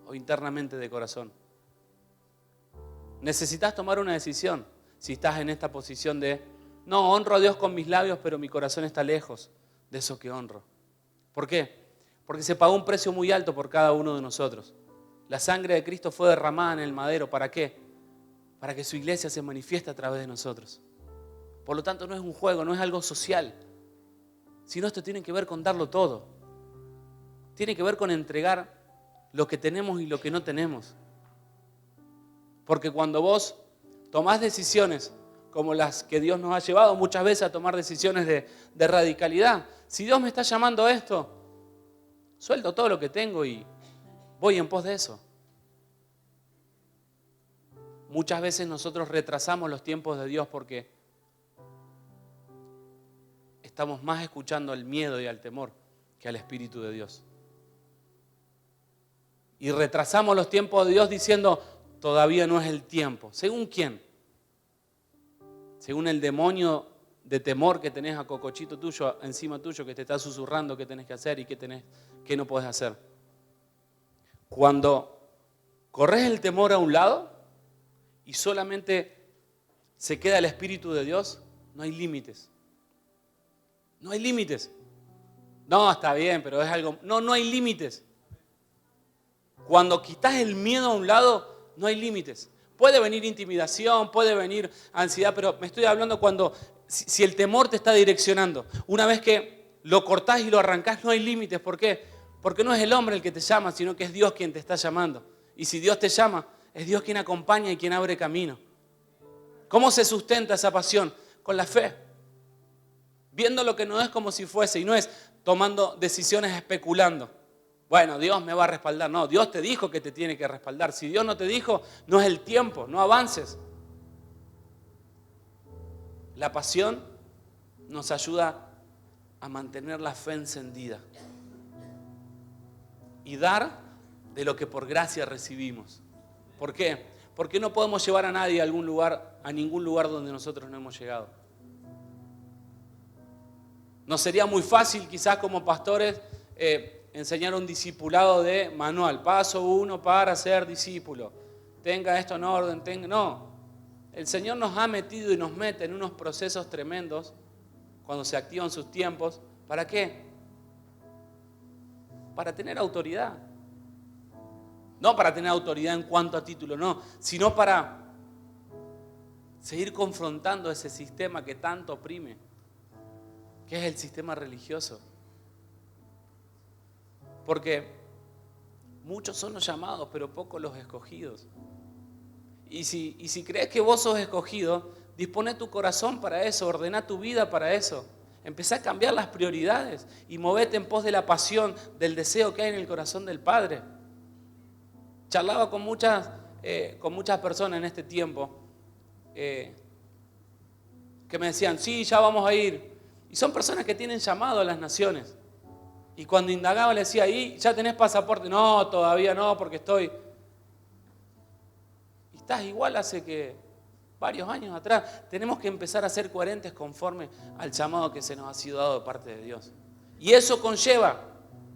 o internamente de corazón? Necesitas tomar una decisión si estás en esta posición de no, honro a Dios con mis labios, pero mi corazón está lejos de eso que honro. ¿Por qué? Porque se pagó un precio muy alto por cada uno de nosotros. La sangre de Cristo fue derramada en el madero. ¿Para qué? Para que su iglesia se manifieste a través de nosotros. Por lo tanto, no es un juego, no es algo social, sino esto tiene que ver con darlo todo. Tiene que ver con entregar lo que tenemos y lo que no tenemos. Porque cuando vos tomás decisiones como las que Dios nos ha llevado muchas veces a tomar decisiones de radicalidad, si Dios me está llamando a esto, suelto todo lo que tengo y voy en pos de eso. Muchas veces nosotros retrasamos los tiempos de Dios porque estamos más escuchando al miedo y al temor que al Espíritu de Dios. Y retrasamos los tiempos de Dios diciendo, todavía no es el tiempo. ¿Según quién? ¿Según el demonio de temor que tenés a Cocochito tuyo encima tuyo, que te está susurrando qué tenés que hacer y qué no podés hacer. Cuando corres el temor a un lado y solamente se queda el Espíritu de Dios, no hay límites. No hay límites. No, está bien, pero es algo... No hay límites. Cuando quitas el miedo a un lado, no hay límites. Puede venir intimidación, puede venir ansiedad, pero me estoy hablando cuando... Si el temor te está direccionando. Una vez que lo cortás y lo arrancás, no hay límites. ¿Por qué? Porque no es el hombre el que te llama, sino que es Dios quien te está llamando. Y si Dios te llama, es Dios quien acompaña y quien abre camino. ¿Cómo se sustenta esa pasión? Con la fe. Viendo lo que no es como si fuese, y no es tomando decisiones especulando. Bueno, Dios me va a respaldar. No, Dios te dijo que te tiene que respaldar. Si Dios no te dijo, no es el tiempo, no avances. La pasión nos ayuda a mantener la fe encendida y dar de lo que por gracia recibimos. ¿Por qué? Porque no podemos llevar a nadie a ningún lugar donde nosotros no hemos llegado. Nos sería muy fácil quizás como pastores enseñar un discipulado de manual, paso 1 para ser discípulo. Tenga esto en orden, no. El Señor nos ha metido y nos mete en unos procesos tremendos cuando se activan sus tiempos. ¿Para qué? Para tener autoridad. No para tener autoridad en cuanto a título, no, sino para seguir confrontando ese sistema que tanto oprime, que es el sistema religioso. Porque muchos son los llamados, pero pocos los escogidos. Y si crees que vos sos escogido, dispone tu corazón para eso, ordena tu vida para eso. Empezá a cambiar las prioridades y movete en pos de la pasión, del deseo que hay en el corazón del Padre. Charlaba con muchas personas en este tiempo que me decían, sí, ya vamos a ir. Y son personas que tienen llamado a las naciones. Y cuando indagaba le decía, ¿y ya tenés pasaporte? No, todavía no, porque estoy... Y estás igual hace que varios años atrás. Tenemos que empezar a ser coherentes conforme al llamado que se nos ha sido dado de parte de Dios. Y eso conlleva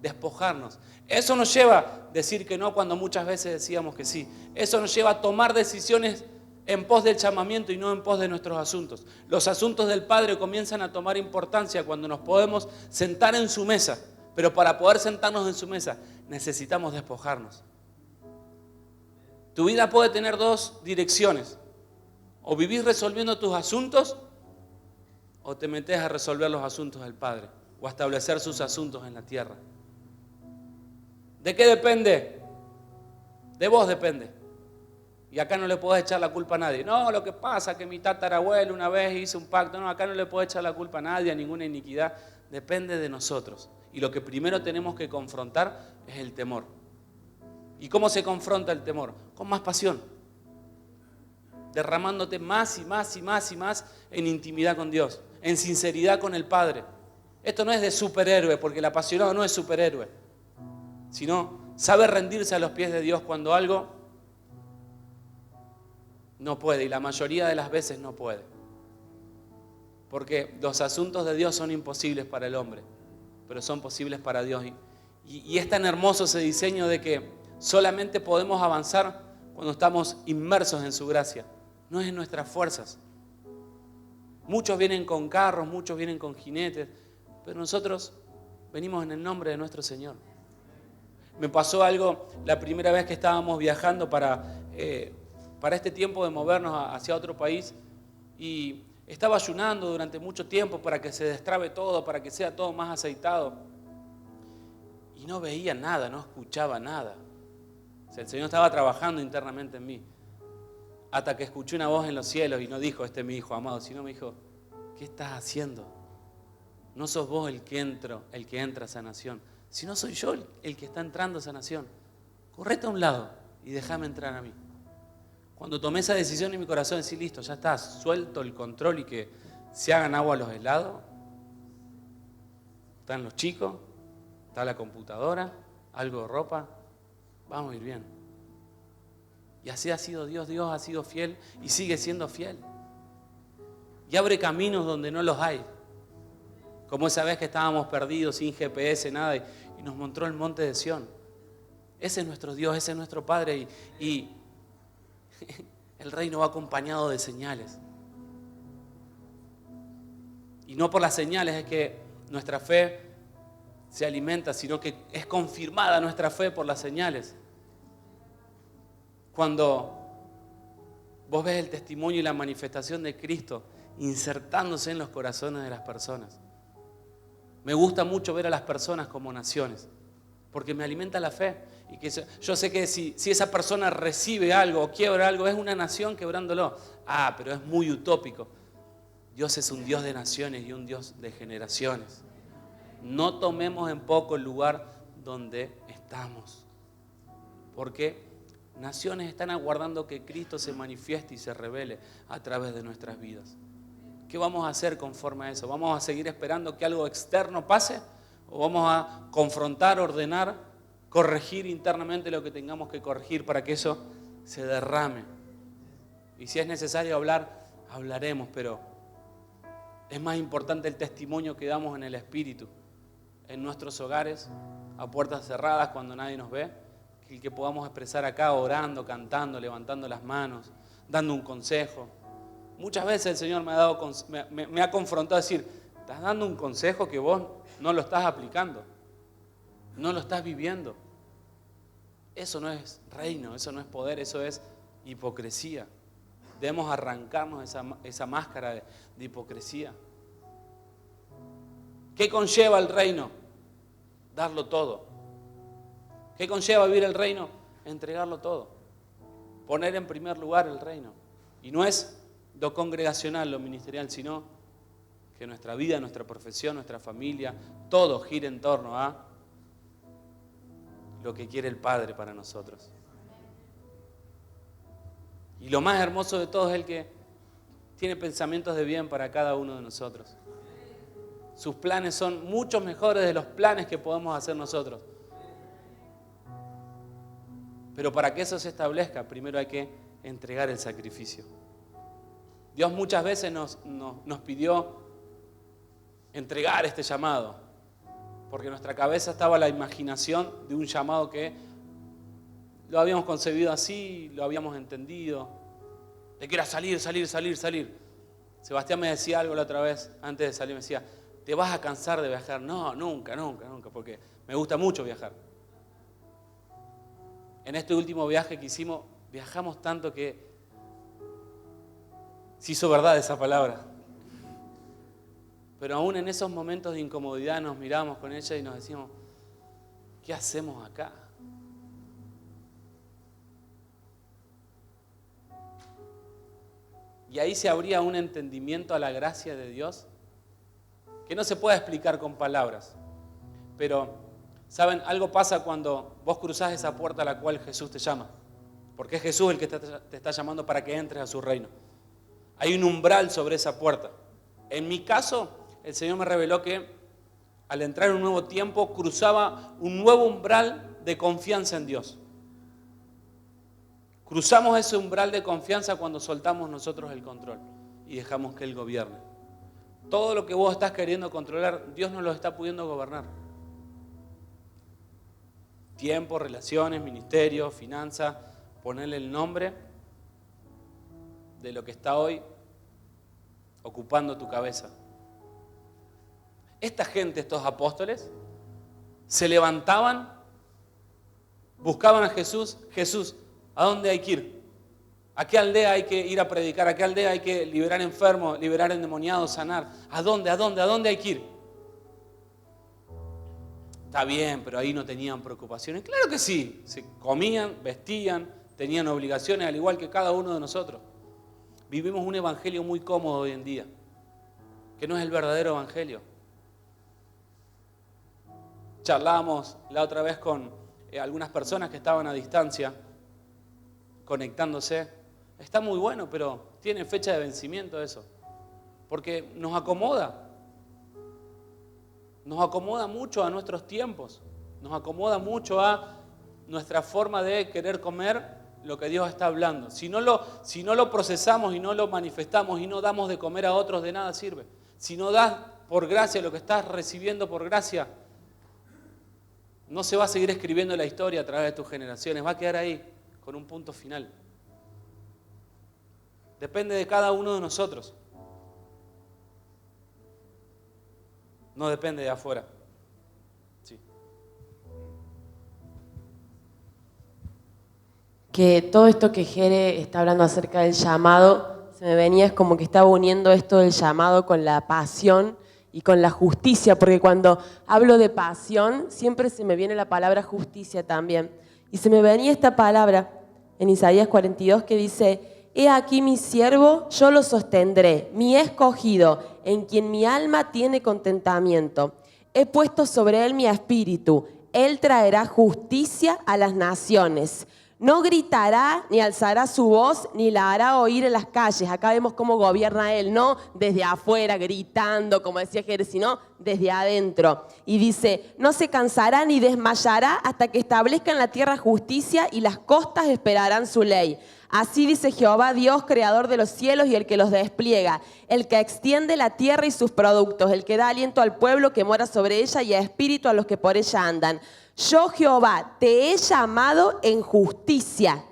despojarnos. Eso nos lleva a decir que no cuando muchas veces decíamos que sí. Eso nos lleva a tomar decisiones en pos del llamamiento y no en pos de nuestros asuntos. Los asuntos del Padre comienzan a tomar importancia cuando nos podemos sentar en su mesa. Pero para poder sentarnos en su mesa necesitamos despojarnos. Tu vida puede tener dos direcciones. O vivís resolviendo tus asuntos o te metes a resolver los asuntos del Padre o a establecer sus asuntos en la tierra. ¿De qué depende? De vos depende. Y acá no le podés echar la culpa a nadie. No, lo que pasa es que mi tatarabuelo una vez hizo un pacto. No, acá no le podés echar la culpa a nadie, a ninguna iniquidad. Depende de nosotros. Y lo que primero tenemos que confrontar es el temor. ¿Y cómo se confronta el temor? Con más pasión. Derramándote más y más y más y más en intimidad con Dios, en sinceridad con el Padre. Esto no es de superhéroe, porque el apasionado no es superhéroe, sino sabe rendirse a los pies de Dios cuando algo no puede, y la mayoría de las veces no puede. Porque los asuntos de Dios son imposibles para el hombre, pero son posibles para Dios. Y es tan hermoso ese diseño de que solamente podemos avanzar cuando estamos inmersos en su gracia. No es en nuestras fuerzas. Muchos vienen con carros, muchos vienen con jinetes, pero nosotros venimos en el nombre de nuestro Señor. Me pasó algo la primera vez que estábamos viajando para este tiempo de movernos hacia otro país, y estaba ayunando durante mucho tiempo para que se destrabe todo, para que sea todo más aceitado. Y no veía nada, no escuchaba nada. O sea, el Señor estaba trabajando internamente en mí. Hasta que escuché una voz en los cielos y no dijo, este es mi hijo amado, sino me dijo, ¿qué estás haciendo? No sos vos el que entra a sanación, sino soy yo el que está entrando a sanación. Correte a un lado y déjame entrar a mí. Cuando tomé esa decisión en mi corazón, decir, listo, ya está, suelto el control y que se hagan agua los helados. Están los chicos, está la computadora, algo de ropa, vamos a ir bien. Y así ha sido Dios. Dios ha sido fiel y sigue siendo fiel. y abre caminos donde no los hay. Como esa vez que estábamos perdidos, sin GPS, nada, y nos mostró el monte de Sión. Ese es nuestro Dios, ese es nuestro Padre, y el reino va acompañado de señales. Y no por las señales es que nuestra fe se alimenta, sino que es confirmada nuestra fe por las señales. Cuando vos ves el testimonio y la manifestación de Cristo insertándose en los corazones de las personas. Me gusta mucho ver a las personas como naciones, porque me alimenta la fe. Y que yo sé que si esa persona recibe algo o quiebra algo, es una nación quebrándolo. Pero es muy utópico. Dios es un Dios de naciones y un Dios de generaciones. No tomemos en poco el lugar donde estamos, porque naciones están aguardando que Cristo se manifieste y se revele a través de nuestras vidas. ¿Qué vamos a hacer conforme a eso? ¿Vamos a seguir esperando que algo externo pase? ¿O vamos a confrontar, ordenar, corregir internamente lo que tengamos que corregir para que eso se derrame? Y si es necesario hablar, hablaremos, pero es más importante el testimonio que damos en el Espíritu, en nuestros hogares, a puertas cerradas cuando nadie nos ve, que el que podamos expresar acá orando, cantando, levantando las manos, dando un consejo. Muchas veces el Señor me ha confrontado a decir, estás dando un consejo que vos no lo estás aplicando, no lo estás viviendo. Eso no es reino, eso no es poder, eso es hipocresía. Debemos arrancarnos esa máscara de hipocresía. ¿Qué conlleva el reino? Darlo todo. ¿Qué conlleva vivir el reino? Entregarlo todo. Poner en primer lugar el reino. Y no es lo congregacional, lo ministerial, sino que nuestra vida, nuestra profesión, nuestra familia, todo gira en torno a lo que quiere el Padre para nosotros. Y lo más hermoso de todo es el que tiene pensamientos de bien para cada uno de nosotros. Sus planes son mucho mejores de los planes que podemos hacer nosotros. Pero para que eso se establezca, primero hay que entregar el sacrificio. Dios muchas veces nos pidió entregar este llamado, porque en nuestra cabeza estaba la imaginación de un llamado que lo habíamos concebido así, lo habíamos entendido, de que era salir. Sebastián me decía algo la otra vez, antes de salir, me decía, ¿te vas a cansar de viajar? No, nunca, porque me gusta mucho viajar. En este último viaje que hicimos, viajamos tanto que se hizo verdad esa palabra. Pero aún en esos momentos de incomodidad nos miramos con ella y nos decíamos, ¿qué hacemos acá? Y ahí se abría un entendimiento a la gracia de Dios que no se puede explicar con palabras. Pero, ¿saben? Algo pasa cuando vos cruzás esa puerta a la cual Jesús te llama. Porque es Jesús el que te está llamando para que entres a su reino. Hay un umbral sobre esa puerta. En mi caso, el Señor me reveló que al entrar en un nuevo tiempo, cruzaba un nuevo umbral de confianza en Dios. Cruzamos ese umbral de confianza cuando soltamos nosotros el control y dejamos que Él gobierne. Todo lo que vos estás queriendo controlar, Dios no lo está pudiendo gobernar. Tiempo, relaciones, ministerio, finanzas, ponerle el nombre de lo que está hoy ocupando tu cabeza. Esta gente, estos apóstoles, se levantaban, buscaban a Jesús. Jesús, ¿a dónde hay que ir? ¿A qué aldea hay que ir a predicar? ¿A qué aldea hay que liberar enfermos, liberar endemoniados, sanar? ¿A dónde hay que ir? Está bien, pero ahí no tenían preocupaciones. Claro que sí, se comían, vestían, tenían obligaciones al igual que cada uno de nosotros. Vivimos un evangelio muy cómodo hoy en día, que no es el verdadero evangelio. Charlábamos la otra vez con algunas personas que estaban a distancia, conectándose. Está muy bueno, pero tiene fecha de vencimiento eso, porque nos acomoda mucho a nuestros tiempos, nos acomoda mucho a nuestra forma de querer comer lo que Dios está hablando. Si no lo procesamos y no lo manifestamos y no damos de comer a otros, de nada sirve. Si no das por gracia lo que estás recibiendo por gracia, no se va a seguir escribiendo la historia a través de tus generaciones, va a quedar ahí con un punto final. Depende de cada uno de nosotros. No depende de afuera. Sí. Que todo esto que Jere está hablando acerca del llamado, se me venía, es como que estaba uniendo esto del llamado con la pasión y con la justicia, porque cuando hablo de pasión, siempre se me viene la palabra justicia también. Y se me venía esta palabra en Isaías 42 que dice: he aquí mi siervo, yo lo sostendré, mi escogido, en quien mi alma tiene contentamiento. He puesto sobre él mi espíritu, él traerá justicia a las naciones. No gritará, ni alzará su voz, ni la hará oír en las calles. Acá vemos cómo gobierna él, no desde afuera gritando, como decía Jerez, sino desde adentro. Y dice: no se cansará ni desmayará hasta que establezca en la tierra justicia y las costas esperarán su ley. Así dice Jehová Dios, creador de los cielos y el que los despliega, el que extiende la tierra y sus productos, el que da aliento al pueblo que mora sobre ella y espíritu a los que por ella andan. Yo, Jehová, te he llamado en justicia,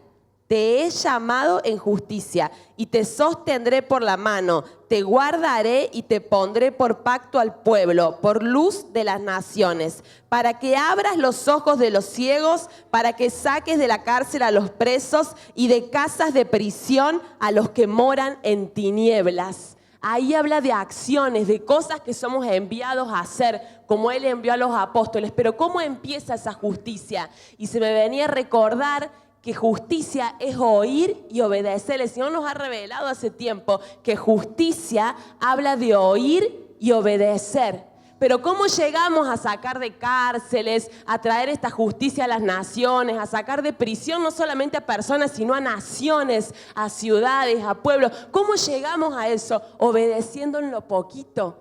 te he llamado en justicia y te sostendré por la mano, te guardaré y te pondré por pacto al pueblo, por luz de las naciones, para que abras los ojos de los ciegos, para que saques de la cárcel a los presos y de casas de prisión a los que moran en tinieblas. Ahí habla de acciones, de cosas que somos enviados a hacer, como Él envió a los apóstoles. Pero ¿cómo empieza esa justicia? Y se me venía a recordar que justicia es oír y obedecer. El Señor nos ha revelado hace tiempo que justicia habla de oír y obedecer. Pero ¿cómo llegamos a sacar de cárceles, a traer esta justicia a las naciones, a sacar de prisión no solamente a personas, sino a naciones, a ciudades, a pueblos? ¿Cómo llegamos a eso? Obedeciendo en lo poquito.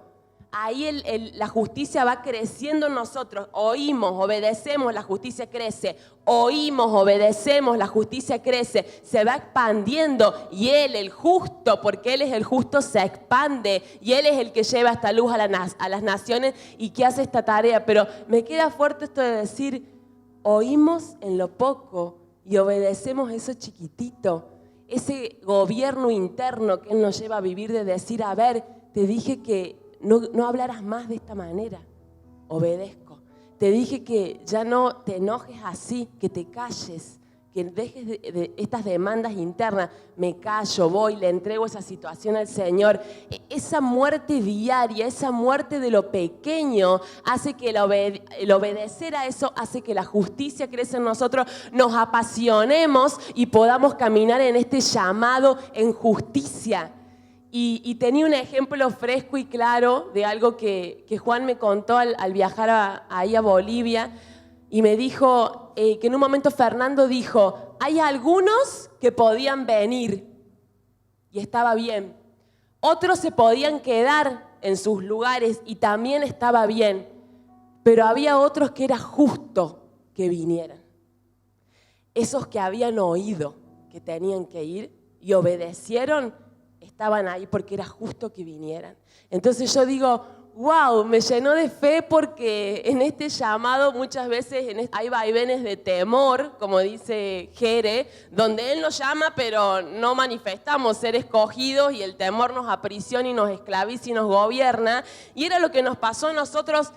Ahí la justicia va creciendo en nosotros. Oímos, obedecemos, la justicia crece. Oímos, obedecemos, la justicia crece. Se va expandiendo y Él, el justo, porque Él es el justo, se expande. Y Él es el que lleva esta luz a las naciones y que hace esta tarea. Pero me queda fuerte esto de decir, oímos en lo poco y obedecemos eso chiquitito. Ese gobierno interno que Él nos lleva a vivir de decir, a ver, te dije que no hablarás más de esta manera, obedezco. Te dije que ya no te enojes así, que te calles, que dejes de estas demandas internas. Me callo, voy, le entrego esa situación al Señor. Esa muerte diaria, esa muerte de lo pequeño, hace que el obedecer a eso, hace que la justicia crezca en nosotros, nos apasionemos y podamos caminar en este llamado en justicia. Y tenía un ejemplo fresco y claro de algo que Juan me contó al viajar ahí a Bolivia, y me dijo que en un momento Fernando dijo, hay algunos que podían venir y estaba bien, otros se podían quedar en sus lugares y también estaba bien, pero había otros que era justo que vinieran. Esos que habían oído que tenían que ir y obedecieron, estaban ahí porque era justo que vinieran. Entonces yo digo, wow, me llenó de fe porque en este llamado muchas veces hay vaivenes de temor, como dice Jere, donde Él nos llama pero no manifestamos ser escogidos y el temor nos aprisiona y nos esclaviza y nos gobierna. Y era lo que nos pasó a nosotros.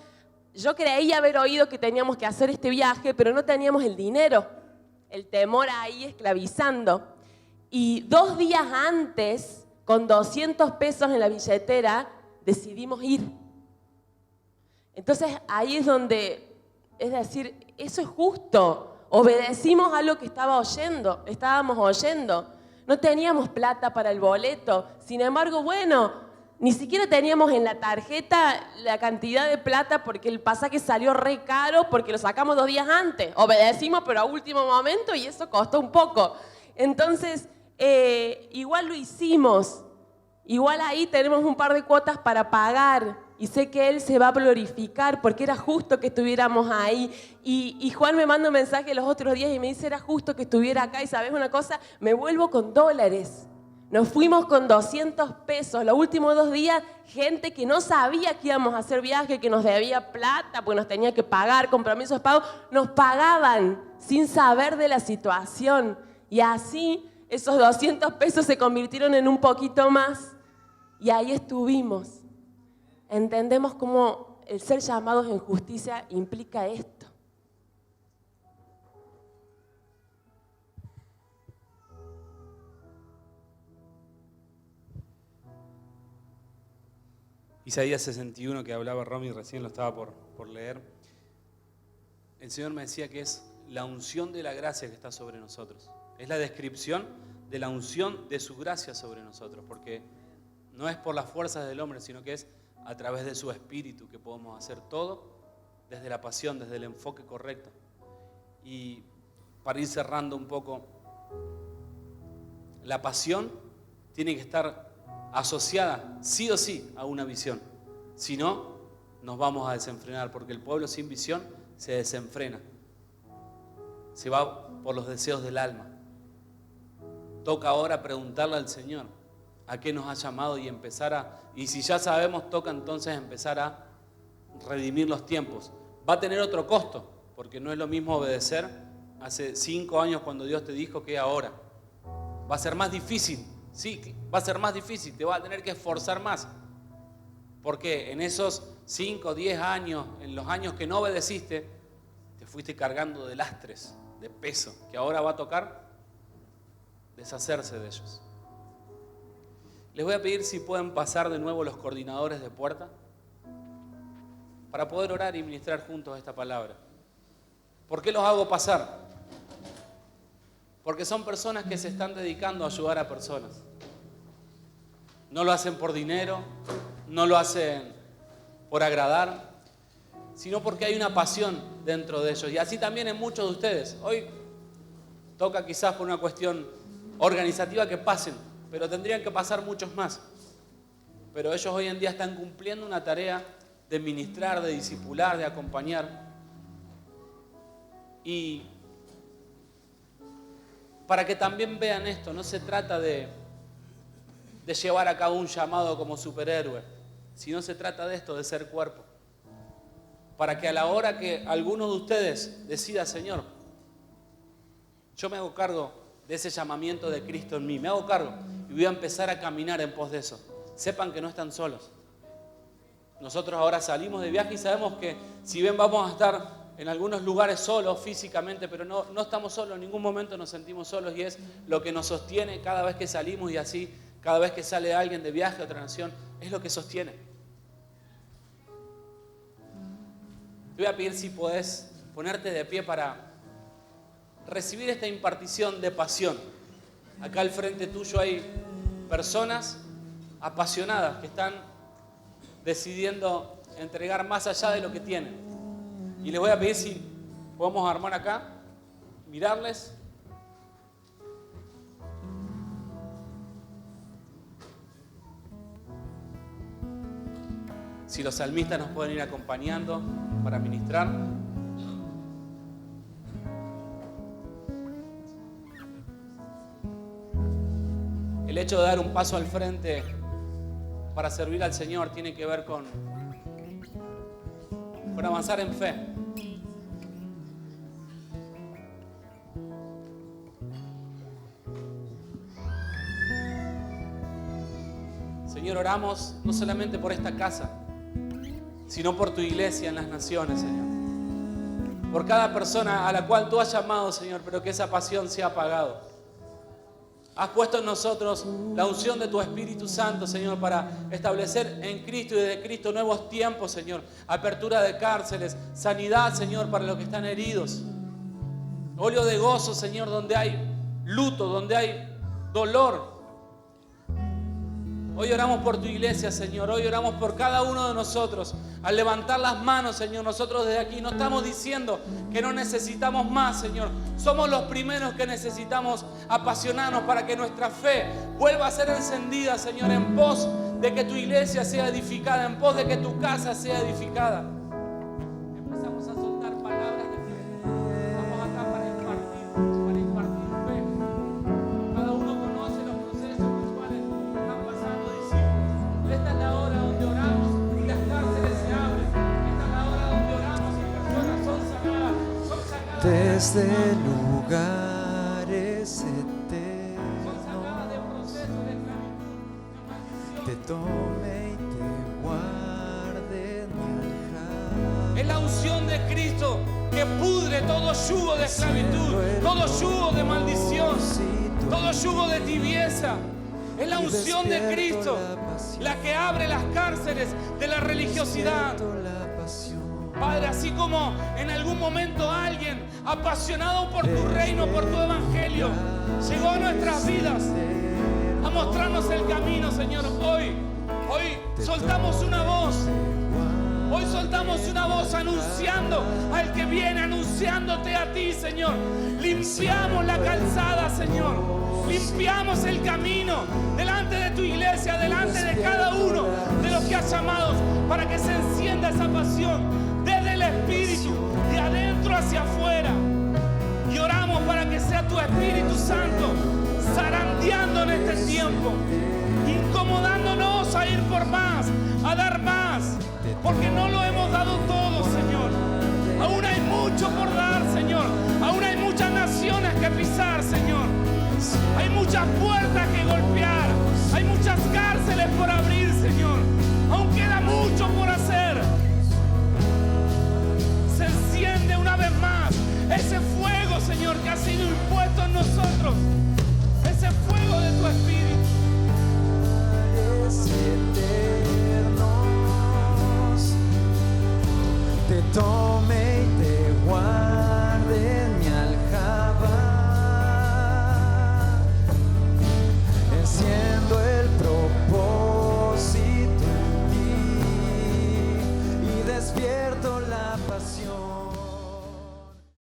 Yo creía haber oído que teníamos que hacer este viaje, pero no teníamos el dinero. El temor ahí esclavizando. Y 2 días antes, con 200 pesos en la billetera, decidimos ir. Entonces ahí es donde, es decir, eso es justo. Obedecimos a lo que estábamos oyendo. No teníamos plata para el boleto. Sin embargo, bueno, ni siquiera teníamos en la tarjeta la cantidad de plata porque el pasaje salió re caro porque lo sacamos 2 días antes. Obedecimos, pero a último momento, y eso costó un poco. Entonces, igual lo hicimos. Igual ahí tenemos un par de cuotas para pagar. y sé que Él se va a glorificar porque era justo que estuviéramos ahí. Y Juan me manda un mensaje los otros días y me dice, era justo que estuviera acá. Y ¿sabes una cosa? Me vuelvo con dólares. Nos fuimos con 200 pesos. Los últimos 2 días, gente que no sabía que íbamos a hacer viaje, que nos debía plata, porque nos tenía que pagar, compromisos pagos, nos pagaban sin saber de la situación. Y así, esos 200 pesos se convirtieron en un poquito más. Y ahí estuvimos. Entendemos cómo el ser llamados en justicia implica esto. Isaías 61, que hablaba Romy, recién lo estaba por leer. El Señor me decía que es la unción de la gracia que está sobre nosotros. Es la descripción de la unción de su gracia sobre nosotros, porque no es por las fuerzas del hombre, sino que es a través de su espíritu que podemos hacer todo desde la pasión, desde el enfoque correcto. Y para ir cerrando un poco, la pasión tiene que estar asociada sí o sí a una visión. Si no, nos vamos a desenfrenar, porque el pueblo sin visión se desenfrena. Se va por los deseos del alma. Toca ahora preguntarle al Señor a qué nos ha llamado y si ya sabemos, toca entonces empezar a redimir los tiempos. Va a tener otro costo, porque no es lo mismo obedecer hace 5 años cuando Dios te dijo que ahora. Va a ser más difícil, sí, va a ser más difícil, te va a tener que esforzar más. Porque en esos 5, 10 años, en los años que no obedeciste, te fuiste cargando de lastres, de peso, que ahora va a tocar deshacerse de ellos. Les voy a pedir si pueden pasar de nuevo los coordinadores de puerta para poder orar y ministrar juntos esta palabra. ¿Por qué los hago pasar? Porque son personas que se están dedicando a ayudar a personas. No lo hacen por dinero, no lo hacen por agradar, sino porque hay una pasión dentro de ellos. Y así también en muchos de ustedes. Hoy toca quizás por una cuestión organizativa que pasen, pero tendrían que pasar muchos más. Pero ellos hoy en día están cumpliendo una tarea de ministrar, de discipular, de acompañar. Y para que también vean esto, no se trata de llevar a cabo un llamado como superhéroe, sino se trata de esto, de ser cuerpo. Para que a la hora que alguno de ustedes decida, Señor, yo me hago cargo de ese llamamiento de Cristo en mí, me hago cargo y voy a empezar a caminar en pos de eso. Sepan que no están solos. Nosotros ahora salimos de viaje y sabemos que si bien vamos a estar en algunos lugares solos físicamente, pero no estamos solos, en ningún momento nos sentimos solos, y es lo que nos sostiene cada vez que salimos, y así cada vez que sale alguien de viaje a otra nación, es lo que sostiene. Te voy a pedir si podés ponerte de pie para recibir esta impartición de pasión. Acá al frente tuyo hay personas apasionadas que están decidiendo entregar más allá de lo que tienen. Y les voy a pedir si podemos armar acá, mirarles. Si los salmistas nos pueden ir acompañando para ministrar. El hecho de dar un paso al frente para servir al Señor tiene que ver con avanzar en fe. Señor, oramos no solamente por esta casa, sino por tu iglesia en las naciones, Señor. Por cada persona a la cual tú has llamado, Señor, pero que esa pasión se ha apagado. Has puesto en nosotros la unción de tu Espíritu Santo, Señor, para establecer en Cristo y desde Cristo nuevos tiempos, Señor. Apertura de cárceles, sanidad, Señor, para los que están heridos. Óleo de gozo, Señor, donde hay luto, donde hay dolor. Hoy oramos por tu iglesia, Señor. Hoy oramos por cada uno de nosotros. Al levantar las manos, Señor, nosotros desde aquí no estamos diciendo que no necesitamos más, Señor. Somos los primeros que necesitamos apasionarnos para que nuestra fe vuelva a ser encendida, Señor, en pos de que tu iglesia sea edificada, en pos de que tu casa sea edificada. Empezamos a soltar palabras de fe. Estamos acá para impartir fe. Cada uno conoce los procesos por los cuales han pasado discípulos. Esta es la hora donde oramos y las cárceles se abren. Esta es la hora donde oramos y personas son sanadas, son sacadas desde lugares eternos. Son sacadas de procesos de te tome y te guarde en mi aljaba. Es la unción de Cristo que pudre todo yugo de esclavitud, todo yugo de maldición, todo yugo de tibieza. Es la unción de Cristo la que abre las cárceles de la religiosidad. Padre, así como en algún momento alguien apasionado por tu reino, por tu evangelio, llegó a nuestras vidas a mostrarnos el camino, Señor. Hoy soltamos una voz. Hoy soltamos una voz anunciando al que viene, anunciándote a ti, Señor. Limpiamos la calzada, Señor. Limpiamos el camino delante de tu iglesia, delante de cada uno de los que has llamado, para que se encienda esa pasión desde el Espíritu, de adentro hacia afuera. Y oramos para que sea tu Espíritu Santo zarandeando en este tiempo, incomodándonos a ir por más, a dar más, porque no lo hemos dado todo, Señor. Aún hay mucho por dar, Señor. Aún hay muchas naciones que pisar, Señor. Hay muchas puertas que golpear. Hay muchas cárceles por abrir, Señor. Aún queda mucho por hacer. Se enciende una vez más ese fuego, Señor, que ha sido impuesto en nosotros. Ese fuego de tu Espíritu. Eternos, te tome y te guarde en mi aljaba. Enciendo el propósito en mí y despierto la pasión.